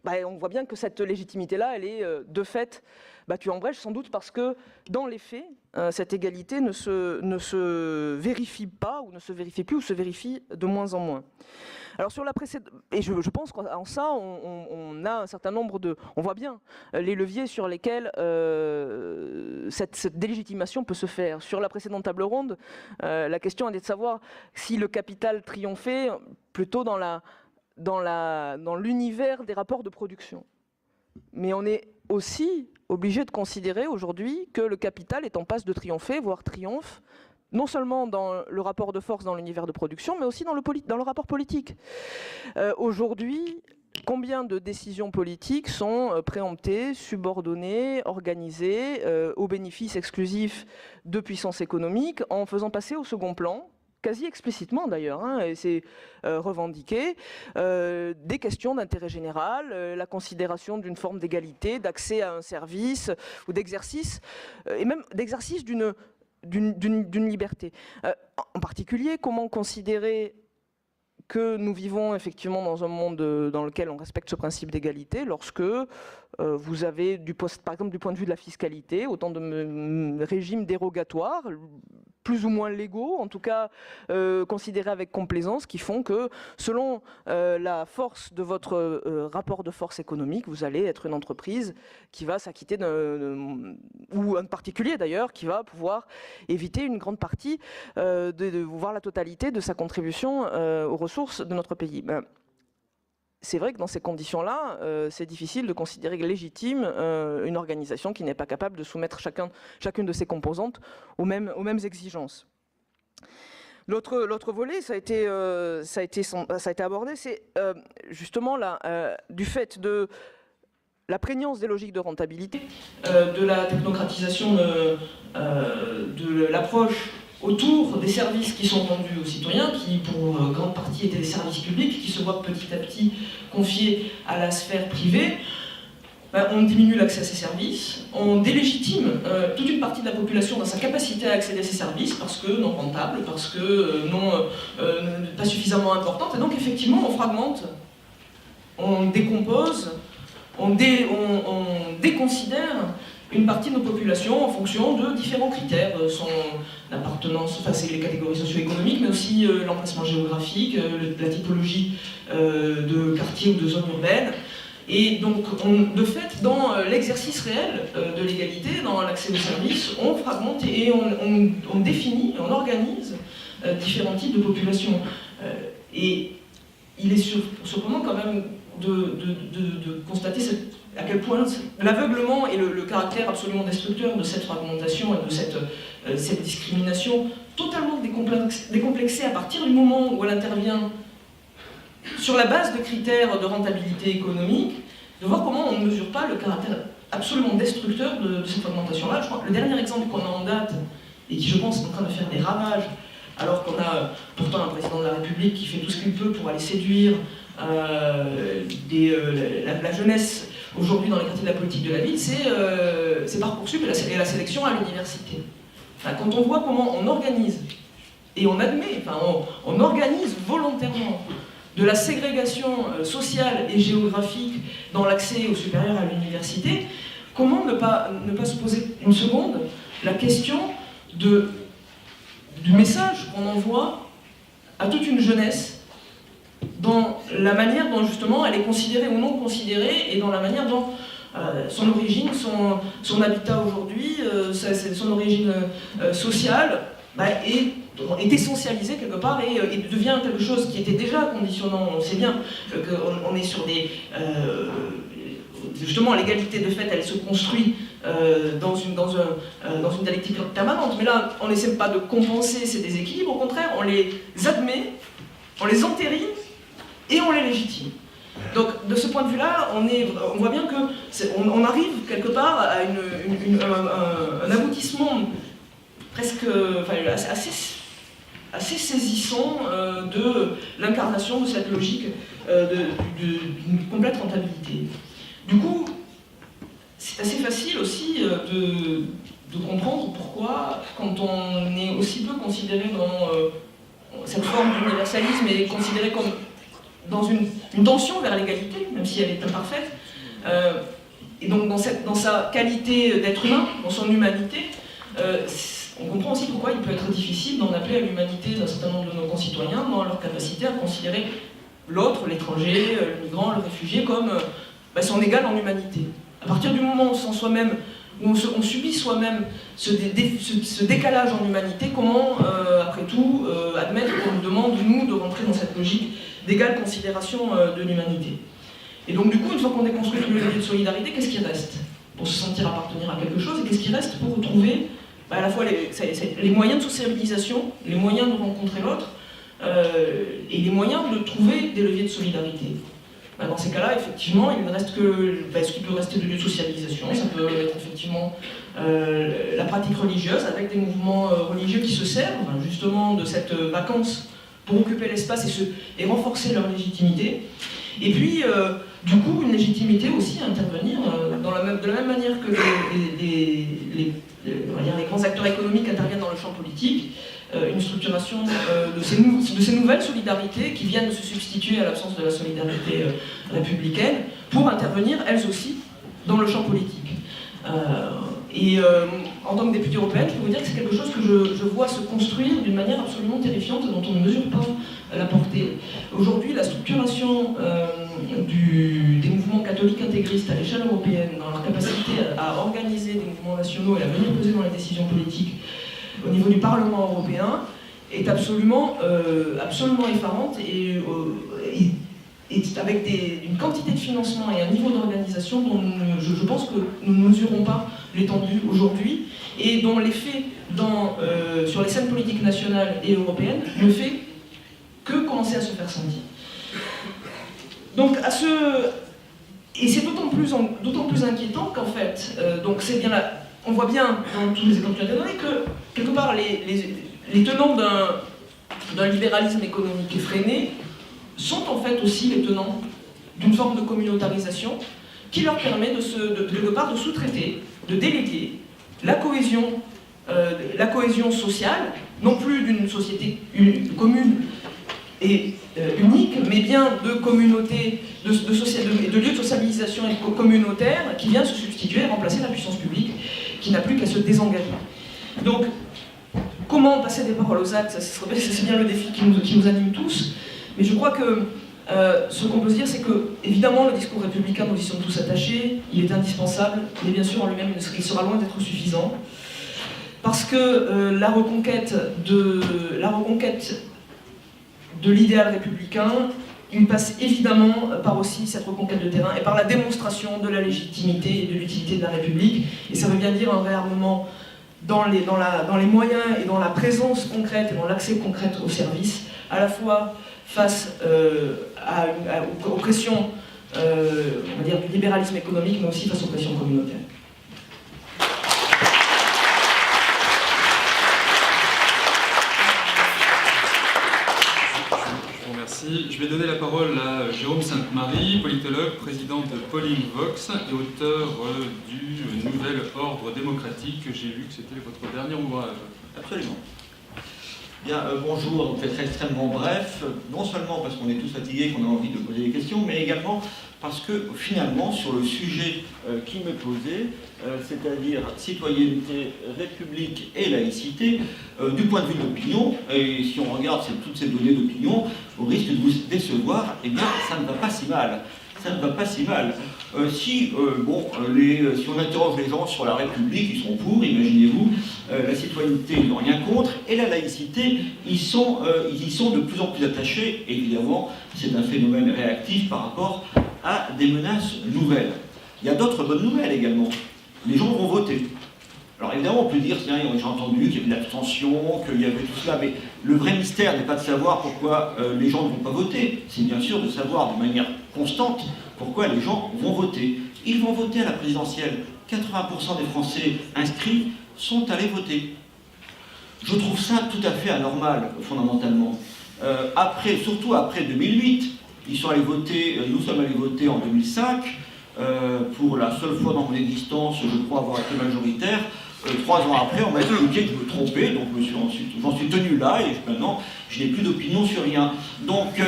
On voit bien que cette légitimité-là, elle est de fait battue en brèche, sans doute parce que dans les faits, cette égalité ne se vérifie pas, ou ne se vérifie plus, ou se vérifie de moins en moins. Alors sur la précédente, et je pense qu'en ça, on a un certain nombre on voit bien les leviers sur lesquels cette délégitimation peut se faire. Sur la précédente table ronde, la question était de savoir si le capital triomphait plutôt dans l'univers des rapports de production. Mais on est aussi obligé de considérer aujourd'hui que le capital est en passe de triompher, voire triomphe, non seulement dans le rapport de force dans l'univers de production, mais aussi dans le rapport politique. Aujourd'hui, combien de décisions politiques sont préemptées, subordonnées, organisées au bénéfice exclusif de puissances économiques, en faisant passer au second plan, quasi explicitement d'ailleurs, et c'est revendiqué, des questions d'intérêt général, la considération d'une forme d'égalité, d'accès à un service ou d'exercice, et même d'exercice d'une liberté. En particulier, comment considérer que nous vivons effectivement dans un monde dans lequel on respecte ce principe d'égalité lorsque vous avez, par exemple du point de vue de la fiscalité, autant de régimes dérogatoires, plus ou moins légaux, en tout cas considérés avec complaisance, qui font que selon la force de votre rapport de force économique, vous allez être une entreprise qui va s'acquitter ou un particulier d'ailleurs, qui va pouvoir éviter une grande partie, voire la totalité de sa contribution aux ressources de notre pays. C'est vrai que dans ces conditions-là, c'est difficile de considérer légitime une organisation qui n'est pas capable de soumettre chacune de ses composantes aux mêmes exigences. L'autre volet, ça a été abordé, c'est justement du fait de la prégnance des logiques de rentabilité, de la technocratisation de l'approche autour des services qui sont rendus aux citoyens, qui pour grande partie étaient des services publics, qui se voient petit à petit confiés à la sphère privée. On diminue l'accès à ces services, on délégitime toute une partie de la population dans sa capacité à accéder à ces services, parce que non rentables, parce que pas suffisamment importantes, et donc effectivement on fragmente, on décompose, on déconsidère une partie de nos populations en fonction de différents critères, son appartenance, enfin c'est les catégories socio-économiques, mais aussi l'emplacement géographique, la typologie de quartier ou de zone urbaine. Et donc, de fait, dans l'exercice réel de l'égalité, dans l'accès aux services, on fragmente et on définit, on organise différents types de populations. Et il est surprenant quand même de constater à quel point l'aveuglement et le caractère absolument destructeur de cette fragmentation et de cette discrimination totalement décomplexée à partir du moment où elle intervient sur la base de critères de rentabilité économique, de voir comment on ne mesure pas le caractère absolument destructeur de cette fragmentation-là. Je crois que le dernier exemple qu'on a en date, et qui je pense est en train de faire des ravages, alors qu'on a pourtant un président de la République qui fait tout ce qu'il peut pour aller séduire la jeunesse aujourd'hui dans les quartiers de la politique de la ville, c'est Parcoursup et la sélection à l'université. Enfin, quand on voit comment on organise, et on admet, enfin, on organise volontairement de la ségrégation sociale et géographique dans l'accès au supérieur à l'université, comment ne pas se poser une seconde la question du message qu'on envoie à toute une jeunesse dans la manière dont justement elle est considérée ou non considérée et dans la manière dont son origine, son habitat aujourd'hui, son origine sociale est essentialisé quelque part et devient quelque chose qui était déjà conditionnant. On sait bien qu'on est sur justement l'égalité de fait, elle se construit dans une dialectique permanente. Mais là, on n'essaie pas de compenser ces déséquilibres, au contraire, on les admet, on les entérine et on les légitime. Donc, de ce point de vue-là, on voit bien qu'on arrive quelque part à un aboutissement presque assez saisissant de l'incarnation de cette logique d'une complète rentabilité. Du coup, c'est assez facile aussi de comprendre pourquoi, quand on est aussi peu considéré dans cette forme d'universalisme et considéré comme dans une tension vers l'égalité, même si elle est imparfaite, et donc dans sa qualité d'être humain, dans son humanité, on comprend aussi pourquoi il peut être difficile d'en appeler à l'humanité d'un certain nombre de nos concitoyens dans leur capacité à considérer l'autre, l'étranger, le migrant, le réfugié comme son égal en humanité. À partir du moment où on subit soi-même ce décalage en humanité, comment, après tout, admettre qu'on nous demande, nous, de rentrer dans cette logique d'égale considération de l'humanité. Et donc, du coup, une fois qu'on déconstruit le levier de solidarité, qu'est-ce qui reste pour se sentir appartenir à quelque chose, et qu'est-ce qui reste pour retrouver à la fois les moyens de sociabilisation, les moyens de rencontrer l'autre, et les moyens de trouver des leviers de solidarité. Dans ces cas-là, effectivement, il ne reste que ce qui peut rester de lieu de socialisation. Ça peut être effectivement la pratique religieuse, avec des mouvements religieux qui se servent justement de cette vacance pour occuper l'espace et renforcer leur légitimité. Et puis, du coup, une légitimité aussi à intervenir de la même manière que les grands acteurs économiques interviennent dans le champ politique, une structuration de ces nouvelles solidarités qui viennent de se substituer à l'absence de la solidarité républicaine pour intervenir, elles aussi, dans le champ politique. En tant que députée européenne, je peux vous dire que c'est quelque chose que je vois se construire d'une manière absolument terrifiante dont on ne mesure pas la portée. Aujourd'hui, la structuration des mouvements catholiques intégristes à l'échelle européenne, dans leur capacité à organiser des mouvements nationaux et à venir peser dans les décisions politiques au niveau du Parlement européen, est absolument effarante et avec une quantité de financement et un niveau d'organisation dont je pense que nous ne mesurons pas l'étendue aujourd'hui, et dont l'effet sur les scènes politiques nationales et européennes ne fait que commencer à se faire sentir. Donc, et c'est d'autant plus inquiétant qu'en fait, on voit bien dans tous les exemples que j'ai donnés que, quelque part, les tenants d'un libéralisme économique effréné sont en fait aussi les tenants d'une forme de communautarisation qui leur permet quelque part de sous-traiter, de déléguer la cohésion sociale, non plus d'une société commune et unique, mais bien de communautés, de lieux de socialisation communautaire qui vient se substituer et remplacer la puissance publique qui n'a plus qu'à se désengager. Donc, comment passer des paroles aux actes, c'est bien le défi qui nous anime tous, mais je crois que ce qu'on peut se dire, c'est que, évidemment, le discours républicain, nous y sommes tous attachés, il est indispensable, mais bien sûr, en lui-même, il sera loin d'être suffisant, parce que la reconquête de l'idéal républicain, il passe évidemment par aussi cette reconquête de terrain et par la démonstration de la légitimité et de l'utilité de la République. Et ça veut bien dire un réarmement dans les moyens et dans la présence concrète et dans l'accès concret aux services, à la fois face aux pressions on va dire, du libéralisme économique, mais aussi face aux pressions communautaires. Je vais donner la parole à Jérôme Sainte-Marie, politologue, président de Polling Vox et auteur du Nouvel Ordre démocratique. J'ai vu que c'était votre dernier ouvrage. Absolument. Bien, bonjour, on fait extrêmement bref, non seulement parce qu'on est tous fatigués, qu'on a envie de poser des questions, mais également parce que finalement, sur le sujet qui m'est posé, c'est-à-dire citoyenneté, république et laïcité, du point de vue de l'opinion, et si on regarde toutes ces données d'opinion, au risque de vous décevoir, eh bien, ça ne va pas si mal. Ça ne va pas si mal. Si on interroge les gens sur la République, ils sont pour, imaginez-vous, la citoyenneté, ils n'ont rien contre, et la laïcité, ils y sont de plus en plus attachés. Évidemment, c'est un phénomène réactif par rapport à des menaces nouvelles. Il y a d'autres bonnes nouvelles également. les gens vont voter. Alors évidemment, on peut dire, tiens, j'ai entendu qu'il y avait de l'abstention, qu'il y avait tout cela, mais le vrai mystère n'est pas de savoir pourquoi les gens ne vont pas voter, c'est bien sûr de savoir de manière constante pourquoi les gens vont voter. Ils vont voter à la présidentielle. 80% des Français inscrits sont allés voter. Je trouve ça tout à fait anormal, fondamentalement. Surtout après 2008, ils sont allés voter, nous sommes allés voter en 2005, pour la seule fois dans mon existence, je crois avoir été majoritaire. 3 ans après, on m'a expliqué que je me trompais, donc j'en suis tenu là, et maintenant, je n'ai plus d'opinion sur rien. Donc,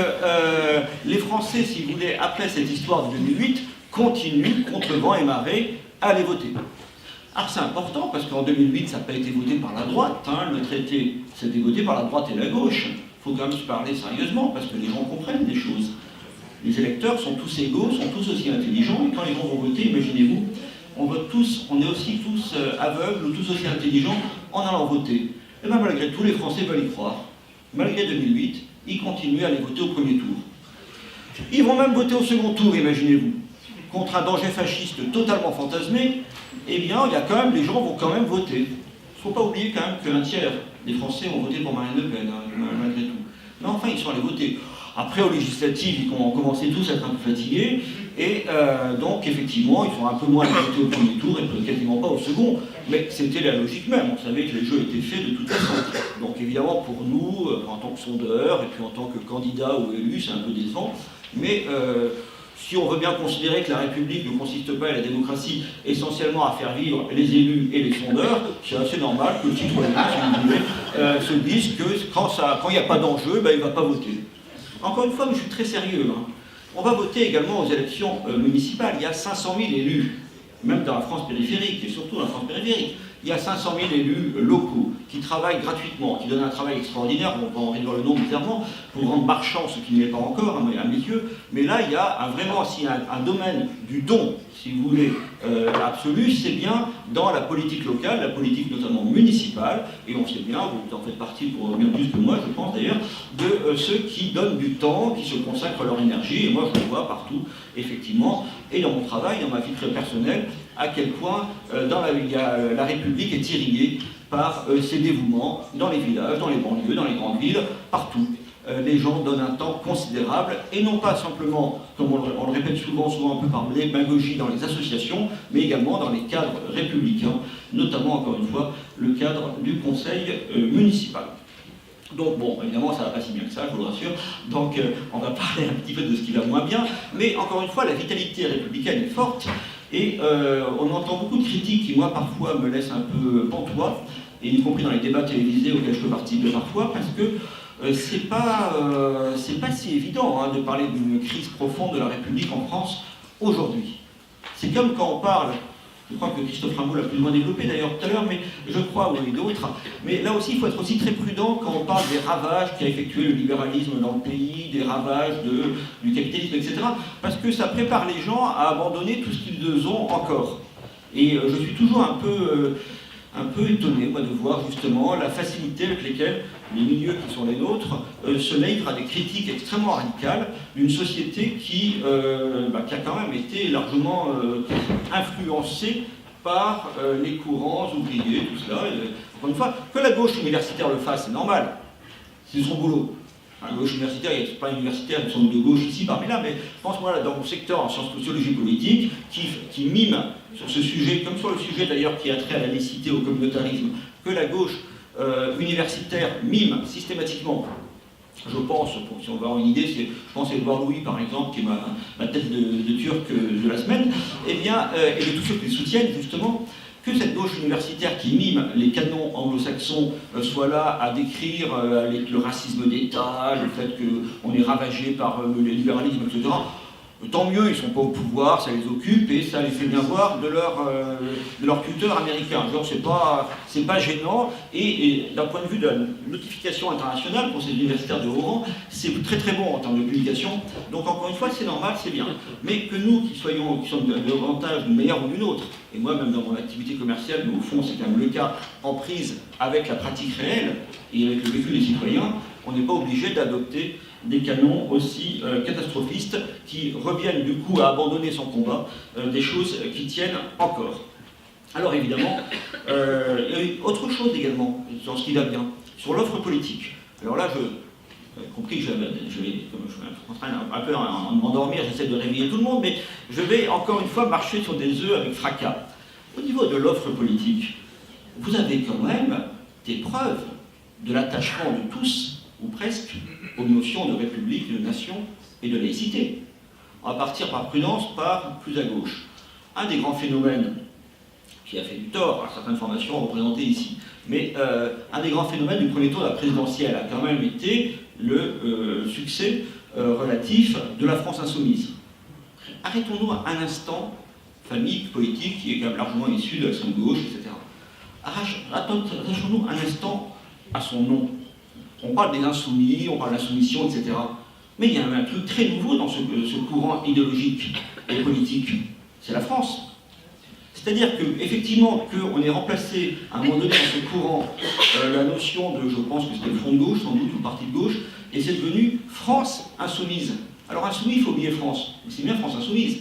les Français, si vous voulez, après cette histoire de 2008, continuent, contre vent et marée, à aller voter. Alors c'est important, parce qu'en 2008, ça n'a pas été voté par la droite, hein, le traité, c'était voté par la droite et la gauche. Il faut quand même se parler sérieusement, parce que les gens comprennent des choses. Les électeurs sont tous égaux, sont tous aussi intelligents, et quand les gens vont voter, imaginez-vous, on vote tous, on est aussi tous aveugles ou tous aussi intelligents en allant voter. Et bien malgré tout, les Français veulent y croire. Malgré 2008, ils continuent à aller voter au premier tour. Ils vont même voter au second tour, imaginez-vous. Contre un danger fasciste totalement fantasmé, eh bien, il y a quand même, les gens vont quand même voter. Il ne faut pas oublier quand même qu'un tiers des Français ont voté pour Marine Le Pen, hein, malgré tout. Mais enfin, ils sont allés voter. Après, aux législatives, ils ont commencé tous à être un peu fatigués, et donc, effectivement, ils sont un peu moins votés au premier tour, et quasiment pas au second. Mais c'était la logique même, on savait que les jeux étaient faits de toute façon. Donc, évidemment, pour nous, en tant que sondeurs, et puis en tant que candidats ou élus, c'est un peu décevant, mais si on veut bien considérer que la République ne consiste pas, et la démocratie, essentiellement à faire vivre les élus et les sondeurs, c'est assez normal que le citoyen, si vous voulez, se dise que quand il n'y a pas d'enjeu, ben, il ne va pas voter. Encore une fois, je suis très sérieux. Hein. On va voter également aux élections municipales. Il y a 500 000 élus, même dans la France périphérique, et surtout dans la France périphérique. Il y a 500 000 élus locaux qui travaillent gratuitement, qui donnent un travail extraordinaire, on va en réduire le nombre clairement, pour rendre marchand ce qui n'est pas encore, à mes yeux. Mais là, il y a vraiment aussi un domaine du don, si vous voulez, absolu, c'est bien dans la politique locale, la politique notamment municipale, et on sait bien, vous en faites partie pour bien plus que moi, je pense d'ailleurs, de ceux qui donnent du temps, qui se consacrent leur énergie, et moi je le vois partout, effectivement, et dans mon travail, dans ma vie très personnelle, à quel point la République est irriguée par ses dévouements dans les villages, dans les banlieues, dans les grandes villes, partout. Les gens donnent un temps considérable, et non pas simplement, comme on le répète souvent un peu par démagogie dans les associations, mais également dans les cadres républicains, notamment, encore une fois, le cadre du conseil municipal. Donc bon, évidemment, ça ne va pas si bien que ça, je vous le rassure, donc on va parler un petit peu de ce qui va moins bien, mais encore une fois, la vitalité républicaine est forte, et on entend beaucoup de critiques qui, moi, parfois, me laissent un peu pantois, et y compris dans les débats télévisés auxquels je peux participer parfois, parce que c'est pas si évident hein, de parler d'une crise profonde de la République en France aujourd'hui. C'est comme quand on parle, je crois que Christophe Rimbaud l'a plus ou moins développé d'ailleurs tout à l'heure, mais je crois, oui, d'autres, mais là aussi il faut être aussi très prudent quand on parle des ravages qu'a effectué le libéralisme dans le pays, des ravages du capitalisme, etc. Parce que ça prépare les gens à abandonner tout ce qu'ils ont encore. Et je suis toujours un peu étonné, moi, de voir justement la facilité avec laquelle les milieux qui sont les nôtres se livrent à des critiques extrêmement radicales d'une société qui a quand même été largement influencée par les courants ouvriers, tout cela. Encore une fois, que la gauche universitaire le fasse, c'est normal, c'est son boulot. La gauche universitaire, il n'y a pas universitaire, ils sont de gauche ici, parmi là, mais je pense, moi, dans mon secteur en sciences sociologie politique, qui mime sur ce sujet, comme sur le sujet d'ailleurs qui a trait à la laïcité, au communautarisme, que la gauche universitaire mime systématiquement. Je pense, si on veut avoir une idée, je pense à Édouard Louis, par exemple, qui est ma tête de turc de la semaine, et de tous ceux qui le soutiennent, justement, que cette gauche universitaire qui mime les canons anglo-saxons soit là à décrire le racisme d'État, le fait qu'on est ravagé par le libéralisme, etc. Tant mieux, ils ne sont pas au pouvoir, ça les occupe et ça les fait bien voir de leur tuteur américain. Genre, c'est pas gênant et d'un point de vue de la notification internationale pour ces universitaires de haut rang, c'est très très bon en termes de publication. Donc encore une fois, c'est normal, c'est bien. Mais que nous, qui sommes davantage d'une manière ou d'une autre, et moi même dans mon activité commerciale, mais au fond c'est quand même le cas, en prise avec la pratique réelle et avec le vécu des citoyens, on n'est pas obligé d'adopter des canons aussi catastrophistes qui reviennent du coup à abandonner son combat, des choses qui tiennent encore. Alors évidemment, il y a eu autre chose également, sur ce qui va bien, sur l'offre politique. Alors là, compris que je suis en train un peu de m'endormir, j'essaie de réveiller tout le monde, mais je vais encore une fois marcher sur des œufs avec fracas. Au niveau de l'offre politique, vous avez quand même des preuves de l'attachement de tous, ou presque, aux notions de république, de nation et de laïcité. On va partir par prudence, par plus à gauche. Un des grands phénomènes qui a fait du tort à certaines formations représentées ici, mais un des grands phénomènes du premier tour de la présidentielle a quand même été le succès relatif de la France insoumise. Arrêtons-nous un instant, famille politique qui est quand même largement issue de la centre-gauche, etc. Attachons-nous un instant à son nom. On parle des insoumis, on parle de la soumission, etc. Mais il y a un truc très nouveau dans ce courant idéologique et politique, c'est la France. C'est-à-dire qu'effectivement, qu'on ait remplacé à un moment donné dans ce courant la notion de, je pense que c'était le Front de gauche, sans doute, ou le Parti de gauche, et c'est devenu France insoumise. Alors insoumis, il faut oublier France, mais c'est bien France insoumise.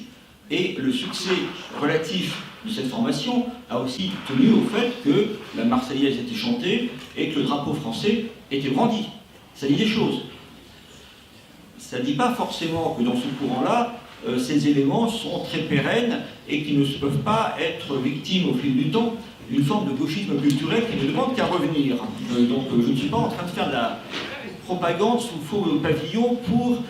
Et le succès relatif de cette formation a aussi tenu au fait que la Marseillaise était chantée et que le drapeau français était brandi. Ça dit des choses. Ça ne dit pas forcément que dans ce courant-là, ces éléments sont très pérennes et qui ne peuvent pas être victimes au fil du temps d'une forme de gauchisme culturel qui ne demande qu'à revenir. Donc je ne suis pas en train de faire de la propagande sous faux pavillon pour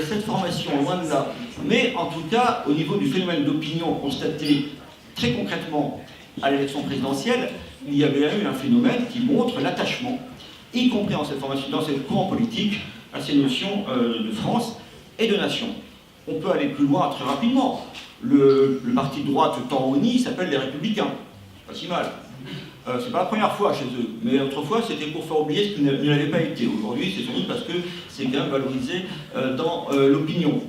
cette formation, loin de là. Mais en tout cas, au niveau du phénomène d'opinion constaté très concrètement à l'élection présidentielle, il y avait eu un phénomène qui montre l'attachement, y compris dans cette formation, dans ce courant politique, à ces notions de France et de nation. On peut aller plus loin très rapidement. Le parti de droite tant honni s'appelle les Républicains. C'est pas si mal. C'est pas la première fois chez eux, mais autrefois c'était pour faire oublier ce qui ne l'avait pas été. Aujourd'hui, c'est sans doute parce que c'est bien valorisé dans l'opinion.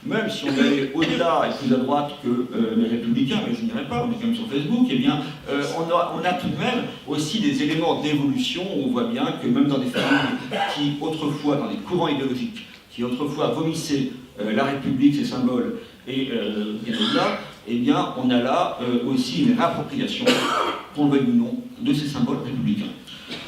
Même si on allait au-delà et plus à droite que les Républicains, mais je n'irai pas, on est quand même sur Facebook, eh bien, on a tout de même aussi des éléments d'évolution où on voit bien que même dans des familles qui autrefois, dans des courants idéologiques, qui autrefois vomissaient la République, ses symboles, et au-delà, eh bien, on a là aussi une réappropriation, qu'on le veuille ou non, de ces symboles républicains.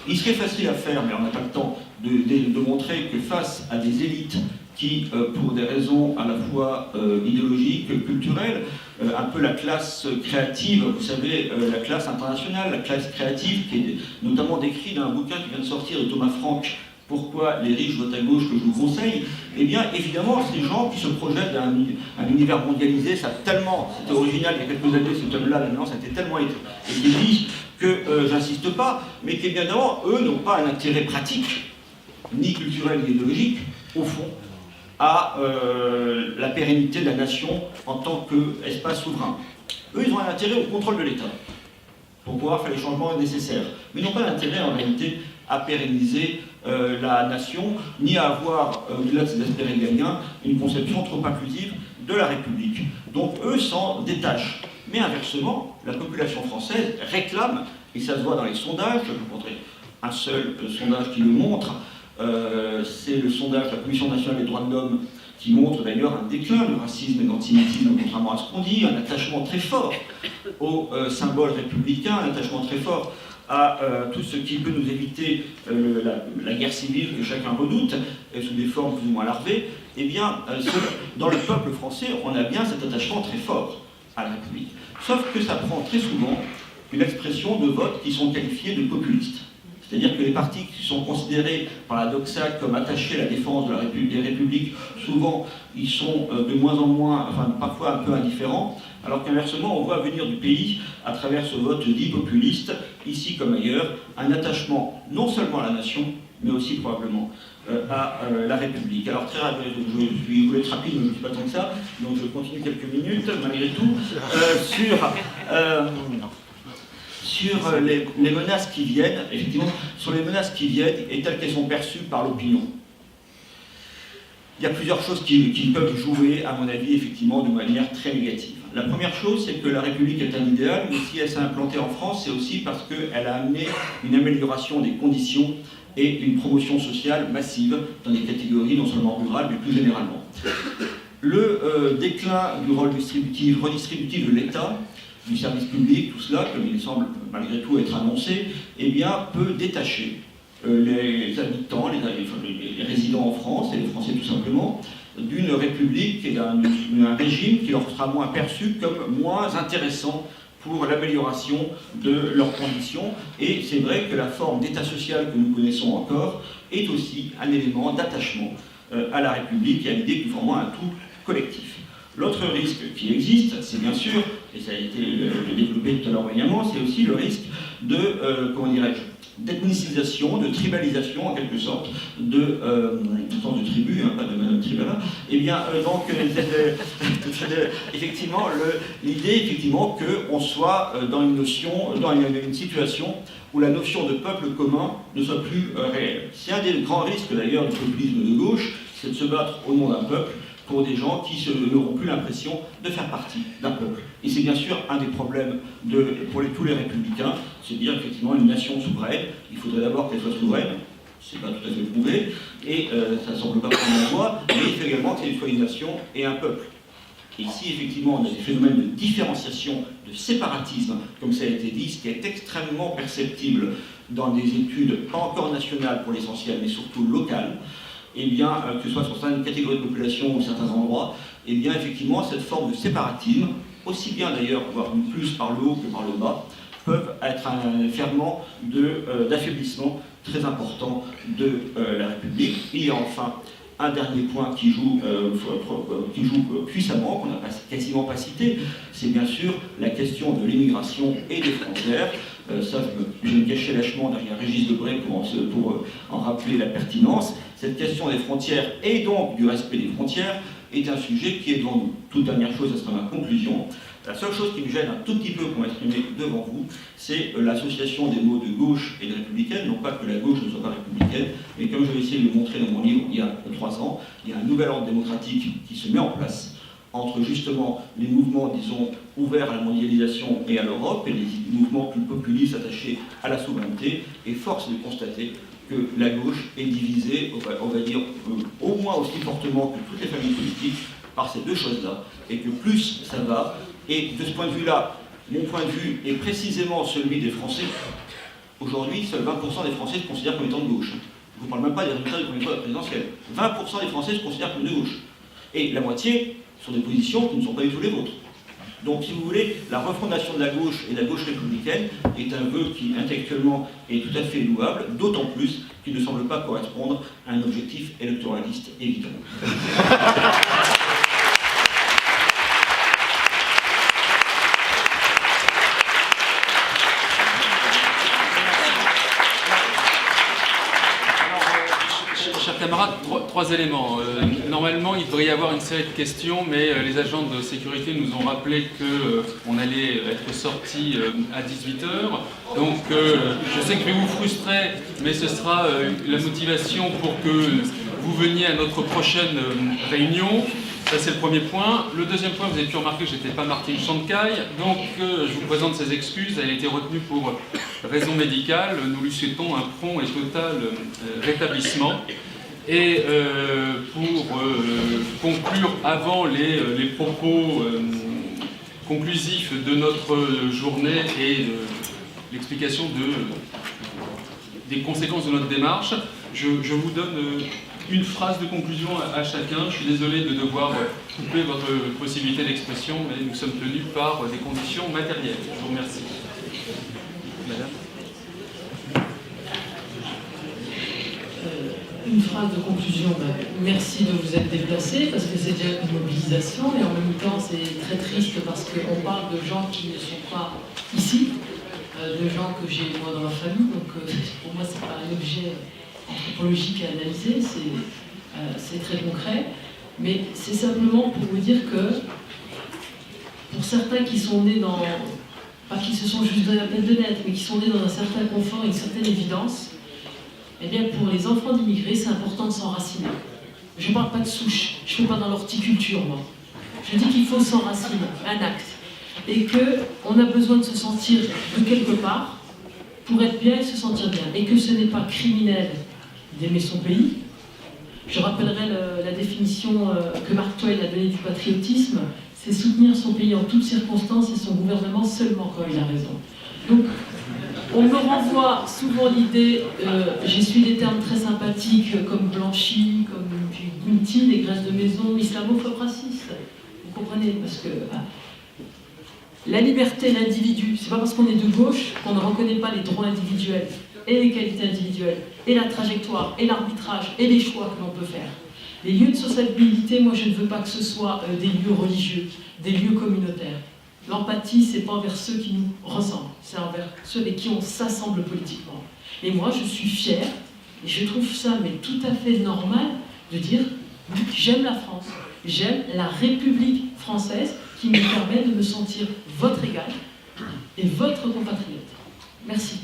Il serait facile à faire, mais on n'a pas le temps, de montrer que face à des élites qui, pour des raisons à la fois idéologiques, culturelles, un peu la classe créative, vous savez, la classe internationale, la classe créative, qui est notamment décrite dans un bouquin qui vient de sortir de Thomas Frank, Pourquoi les riches votent à gauche, que je vous conseille, eh bien, évidemment, ces gens qui se projettent dans un univers mondialisé, ça a tellement, c'était original il y a quelques années, ce thème-là, maintenant, ça a été tellement été dit que j'insiste pas, mais qu'évidemment, eux n'ont pas un intérêt pratique, ni culturel, ni idéologique, au fond, à la pérennité de la nation en tant qu'espace souverain. Eux, ils ont un intérêt au contrôle de l'État, pour pouvoir faire les changements nécessaires. Mais ils n'ont pas d'intérêt, en réalité, à pérenniser la nation, ni à avoir, au-delà de ces aspects régaliens, une conception trop inclusive de la République. Donc eux s'en détachent. Mais inversement, la population française réclame, et ça se voit dans les sondages, je vais vous montrer un seul sondage qui le montre, c'est le sondage de la Commission nationale des droits de l'homme, qui montre d'ailleurs un déclin du racisme et de l'antisémitisme, contrairement à ce qu'on dit, un attachement très fort aux symboles républicains, un attachement très fort à tout ce qui peut nous éviter la guerre civile que chacun redoute, sous des formes plus ou moins larvées, eh bien, dans le peuple français, on a bien cet attachement très fort à la République. Sauf que ça prend très souvent une expression de votes qui sont qualifiés de populistes. C'est-à-dire que les partis qui sont considérés par la doxa comme attachés à la défense des républiques, souvent, ils sont de moins en moins, enfin parfois un peu indifférents, alors qu'inversement, on voit venir du pays, à travers ce vote dit populiste, ici comme ailleurs, un attachement non seulement à la nation, mais aussi probablement à la République. Alors très rapide, je voulais être rapide, mais je ne suis pas tant que ça, donc je continue quelques minutes, malgré tout, sur les menaces qui viennent, effectivement, sur les menaces qui viennent et telles qu'elles sont perçues par l'opinion. Il y a plusieurs choses qui peuvent jouer, à mon avis, effectivement, de manière très négative. La première chose, c'est que la République est un idéal, mais si elle s'est implantée en France, c'est aussi parce qu'elle a amené une amélioration des conditions et une promotion sociale massive dans des catégories non seulement rurales, mais plus généralement. Le déclin du rôle redistributif de l'État du service public, tout cela, comme il semble malgré tout être annoncé, eh bien, peut détacher les habitants, les résidents en France, et les Français tout simplement, d'une république et d'un régime qui leur sera moins perçu comme moins intéressant pour l'amélioration de leurs conditions. Et c'est vrai que la forme d'état social que nous connaissons encore est aussi un élément d'attachement à la République et à l'idée que nous formons un tout collectif. L'autre risque qui existe, c'est bien sûr, et ça a été développé tout à l'heure brillamment, c'est aussi le risque de, comment dirais-je, d'ethnicisation, de tribalisation en quelque sorte, sens de tribu, hein, pas de Madame Tribala, et bien effectivement l'idée effectivement qu'on soit dans une situation où la notion de peuple commun ne soit plus réelle. C'est un des grands risques d'ailleurs du populisme de gauche, c'est de se battre au nom d'un peuple pour des gens qui n'auront plus l'impression de faire partie d'un peuple. Et c'est bien sûr un des problèmes pour tous les républicains, c'est de dire effectivement une nation souveraine, il faudrait d'abord qu'elle soit souveraine, c'est pas tout à fait prouvé, et ça ne semble pas prendre la voie, mais il faut également qu'elle soit une nation et un peuple. Et ici, effectivement, on a des phénomènes de différenciation, de séparatisme, comme ça a été dit, ce qui est extrêmement perceptible dans des études, pas encore nationales pour l'essentiel, mais surtout locales, eh bien, que ce soit sur certaines catégories de population ou certains endroits, eh bien, effectivement, cette forme de séparatisme, aussi bien d'ailleurs, voire plus par le haut que par le bas, peuvent être un ferment d'affaiblissement très important de la République. Et enfin, un dernier point qui joue puissamment, qu'on n'a quasiment pas cité, c'est bien sûr la question de l'immigration et des frontières. Ça, je vais me cacher lâchement derrière Régis Debray pour en rappeler la pertinence. Cette question des frontières et donc du respect des frontières est un sujet qui est devant nous. Toute dernière chose, ça sera ma conclusion. La seule chose qui me gêne un tout petit peu pour m'exprimer devant vous, c'est l'association des mots de gauche et de républicaine. Non pas que la gauche ne soit pas républicaine, mais comme je vais essayer de le montrer dans mon livre il y a 3 ans, il y a un nouvel ordre démocratique qui se met en place entre justement les mouvements, disons, ouverts à la mondialisation et à l'Europe, et les mouvements plus populistes attachés à la souveraineté, et force est de constater que la gauche est divisée, on va dire, au moins aussi fortement que toutes les familles politiques par ces deux choses-là, et que plus ça va, et de ce point de vue-là, mon point de vue est précisément celui des Français. Aujourd'hui, seuls 20% des Français se considèrent comme étant de gauche. Je ne vous parle même pas des résultats du premier tour de la présidentielle. 20% des Français se considèrent comme de gauche. Et la moitié sont des positions qui ne sont pas du tout les vôtres. Donc, si vous voulez, la refondation de la gauche et de la gauche républicaine est un vœu qui, intellectuellement, est tout à fait louable, d'autant plus qu'il ne semble pas correspondre à un objectif électoraliste évident. Chers camarades, trois éléments. Normalement, il devrait y avoir une série de questions, mais les agents de sécurité nous ont rappelé qu'on allait être sortis à 18h. Donc, je sais que je vais vous frustrer, mais ce sera la motivation pour que vous veniez à notre prochaine réunion. Ça, c'est le premier point. Le deuxième point, vous avez pu remarquer que je n'étais pas Martine Chantecaille. Donc, je vous présente ses excuses. Elle a été retenue pour raison médicale. Nous lui souhaitons un prompt et total rétablissement. Et pour conclure avant les propos conclusifs de notre journée et l'explication des conséquences de notre démarche, je vous donne une phrase de conclusion à chacun. Je suis désolé de devoir couper votre possibilité d'expression, mais nous sommes tenus par des conditions matérielles. Je vous remercie. Madame. Une phrase de conclusion. Merci de vous être déplacés, parce que c'est déjà une mobilisation, et en même temps c'est très triste parce qu'on parle de gens qui ne sont pas ici, de gens que j'ai moi dans ma famille, donc pour moi c'est pas un objet anthropologique à analyser, c'est très concret, mais c'est simplement pour vous dire que pour certains qui sont nés dans, pas qui se sont juste donné la peine de naître, mais qui sont nés dans un certain confort et une certaine évidence, eh bien pour les enfants d'immigrés, c'est important de s'enraciner. Je ne parle pas de souche, je ne fais pas dans l'horticulture, moi. Je dis qu'il faut s'enraciner, un acte, et qu'on a besoin de se sentir de quelque part pour être bien et se sentir bien, et que ce n'est pas criminel d'aimer son pays. Je rappellerai la définition que Mark Twain a donnée du patriotisme, c'est soutenir son pays en toutes circonstances et son gouvernement seulement quand il a raison. Donc, on me renvoie souvent l'idée, j'essuie des termes très sympathiques comme blanchi, comme Gunti, les graisses de maison, islamophobe raciste. Vous comprenez? Parce que la liberté, l'individu, c'est pas parce qu'on est de gauche qu'on ne reconnaît pas les droits individuels et les qualités individuelles, et la trajectoire, et l'arbitrage, et les choix que l'on peut faire. Les lieux de sociabilité, moi je ne veux pas que ce soit des lieux religieux, des lieux communautaires. L'empathie, c'est pas envers ceux qui nous ressemblent, c'est envers ceux avec qui on s'assemble politiquement. Et moi, je suis fière, et je trouve ça mais tout à fait normal de dire j'aime la France, j'aime la République française qui me permet de me sentir votre égal et votre compatriote. Merci.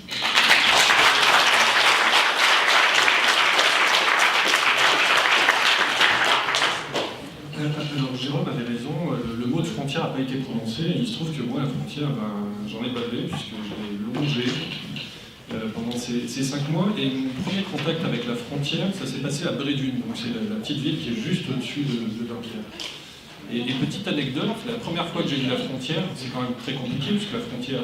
Alors Jérôme avait raison, le mot de frontière n'a pas été prononcé, et il se trouve que moi la frontière, j'en ai bavé puisque je l'ai longée pendant ces 5 mois, et mon premier contact avec la frontière, ça s'est passé à Brédune, donc c'est la petite ville qui est juste au-dessus de Dunkerque. Et petite anecdote, la première fois que j'ai vu la frontière, c'est quand même très compliqué puisque la frontière,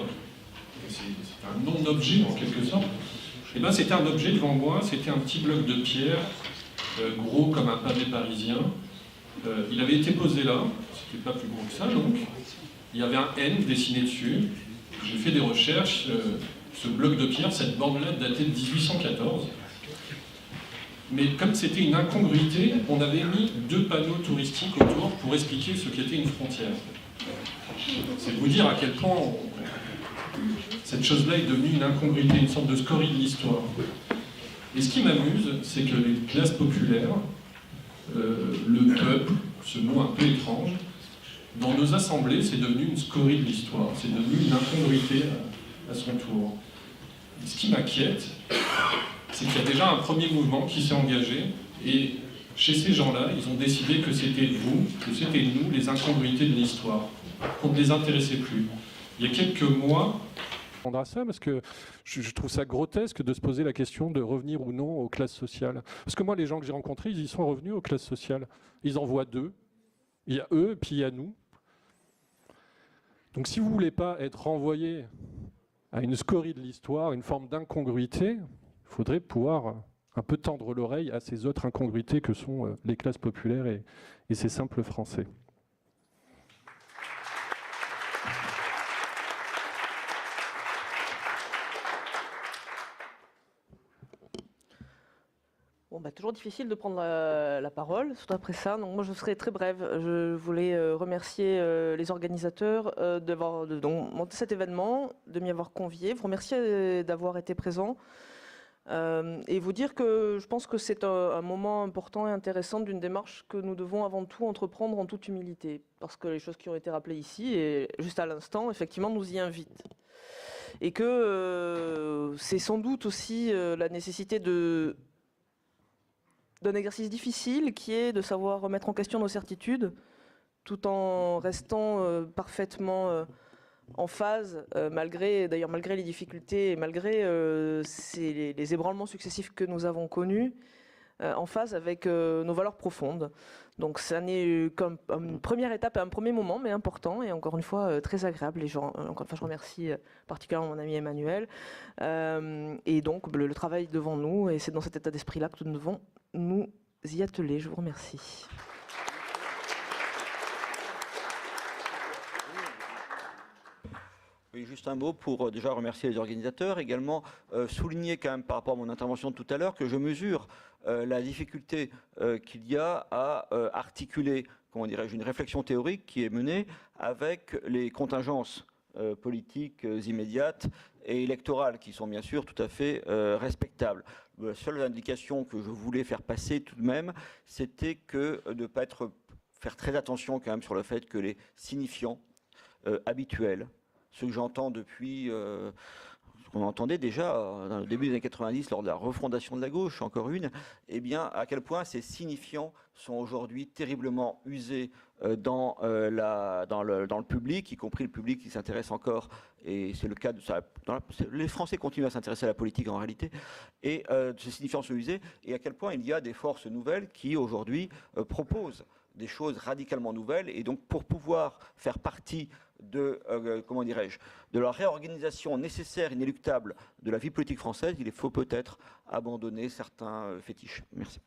c'est un non-objet en quelque sorte, et ben c'était un objet devant moi, c'était un petit bloc de pierre, gros comme un pavé parisien. Il avait été posé là, c'était pas plus gros que ça, donc il y avait un N dessiné dessus. J'ai fait des recherches, ce bloc de pierre, cette bande-là datait de 1814. Mais comme c'était une incongruité, on avait mis 2 panneaux touristiques autour pour expliquer ce qu'était une frontière. C'est vous dire à quel point cette chose-là est devenue une incongruité, une sorte de scorie de l'histoire. Et ce qui m'amuse, c'est que les classes populaires, le peuple, ce mot un peu étrange, dans nos assemblées, c'est devenu une scorie de l'histoire, c'est devenu une incongruité à son tour. Et ce qui m'inquiète, c'est qu'il y a déjà un premier mouvement qui s'est engagé, et chez ces gens-là, ils ont décidé que c'était vous, que c'était nous, les incongruités de l'histoire, qu'on ne les intéressait plus. Il y a quelques mois, à ça parce que je trouve ça grotesque de se poser la question de revenir ou non aux classes sociales. Parce que moi, les gens que j'ai rencontrés, ils y sont revenus aux classes sociales. Ils en voient 2. Il y a eux, puis il y a nous. Donc si vous ne voulez pas être renvoyé à une scorie de l'histoire, une forme d'incongruité, il faudrait pouvoir un peu tendre l'oreille à ces autres incongruités que sont les classes populaires et ces simples Français. Bon, toujours difficile de prendre la parole, surtout après ça. Donc moi, je serai très brève. Je voulais remercier les organisateurs d'avoir monté cet événement, de m'y avoir convié. Vous remercier d'avoir été présent et vous dire que je pense que c'est un moment important et intéressant d'une démarche que nous devons avant tout entreprendre en toute humilité, parce que les choses qui ont été rappelées ici et juste à l'instant, effectivement, nous y invitent. Et que c'est sans doute aussi la nécessité d'un exercice difficile qui est de savoir remettre en question nos certitudes tout en restant parfaitement en phase, malgré les difficultés et malgré les ébranlements successifs que nous avons connus, en phase avec nos valeurs profondes. Donc ça n'est comme une première étape et un premier moment, mais important et encore une fois très agréable. Encore une fois, je remercie particulièrement mon ami Emmanuel. Et donc le travail devant nous, et c'est dans cet état d'esprit-là que nous devons nous y atteler. Je vous remercie. Oui, juste un mot pour déjà remercier les organisateurs, également souligner quand même par rapport à mon intervention de tout à l'heure que je mesure la difficulté qu'il y a à articuler, comment dirais-je, une réflexion théorique qui est menée avec les contingences politiques immédiates et électorales qui sont bien sûr tout à fait respectables. La seule indication que je voulais faire passer tout de même, c'était que de ne pas faire très attention quand même sur le fait que les signifiants habituels, ce que j'entends depuis, ce qu'on entendait déjà dans le début des années 90 lors de la refondation de la gauche, encore une, eh bien à quel point ces signifiants sont aujourd'hui terriblement usés dans le public, y compris le public qui s'intéresse encore, et c'est le cas de ça. Les Français continuent à s'intéresser à la politique en réalité, et ces signifiants sont usés, et à quel point il y a des forces nouvelles qui aujourd'hui proposent des choses radicalement nouvelles, et donc pour pouvoir faire partie de, comment dirais-je, de la réorganisation nécessaire, inéluctable de la vie politique française, il faut peut-être abandonner certains fétiches. Merci.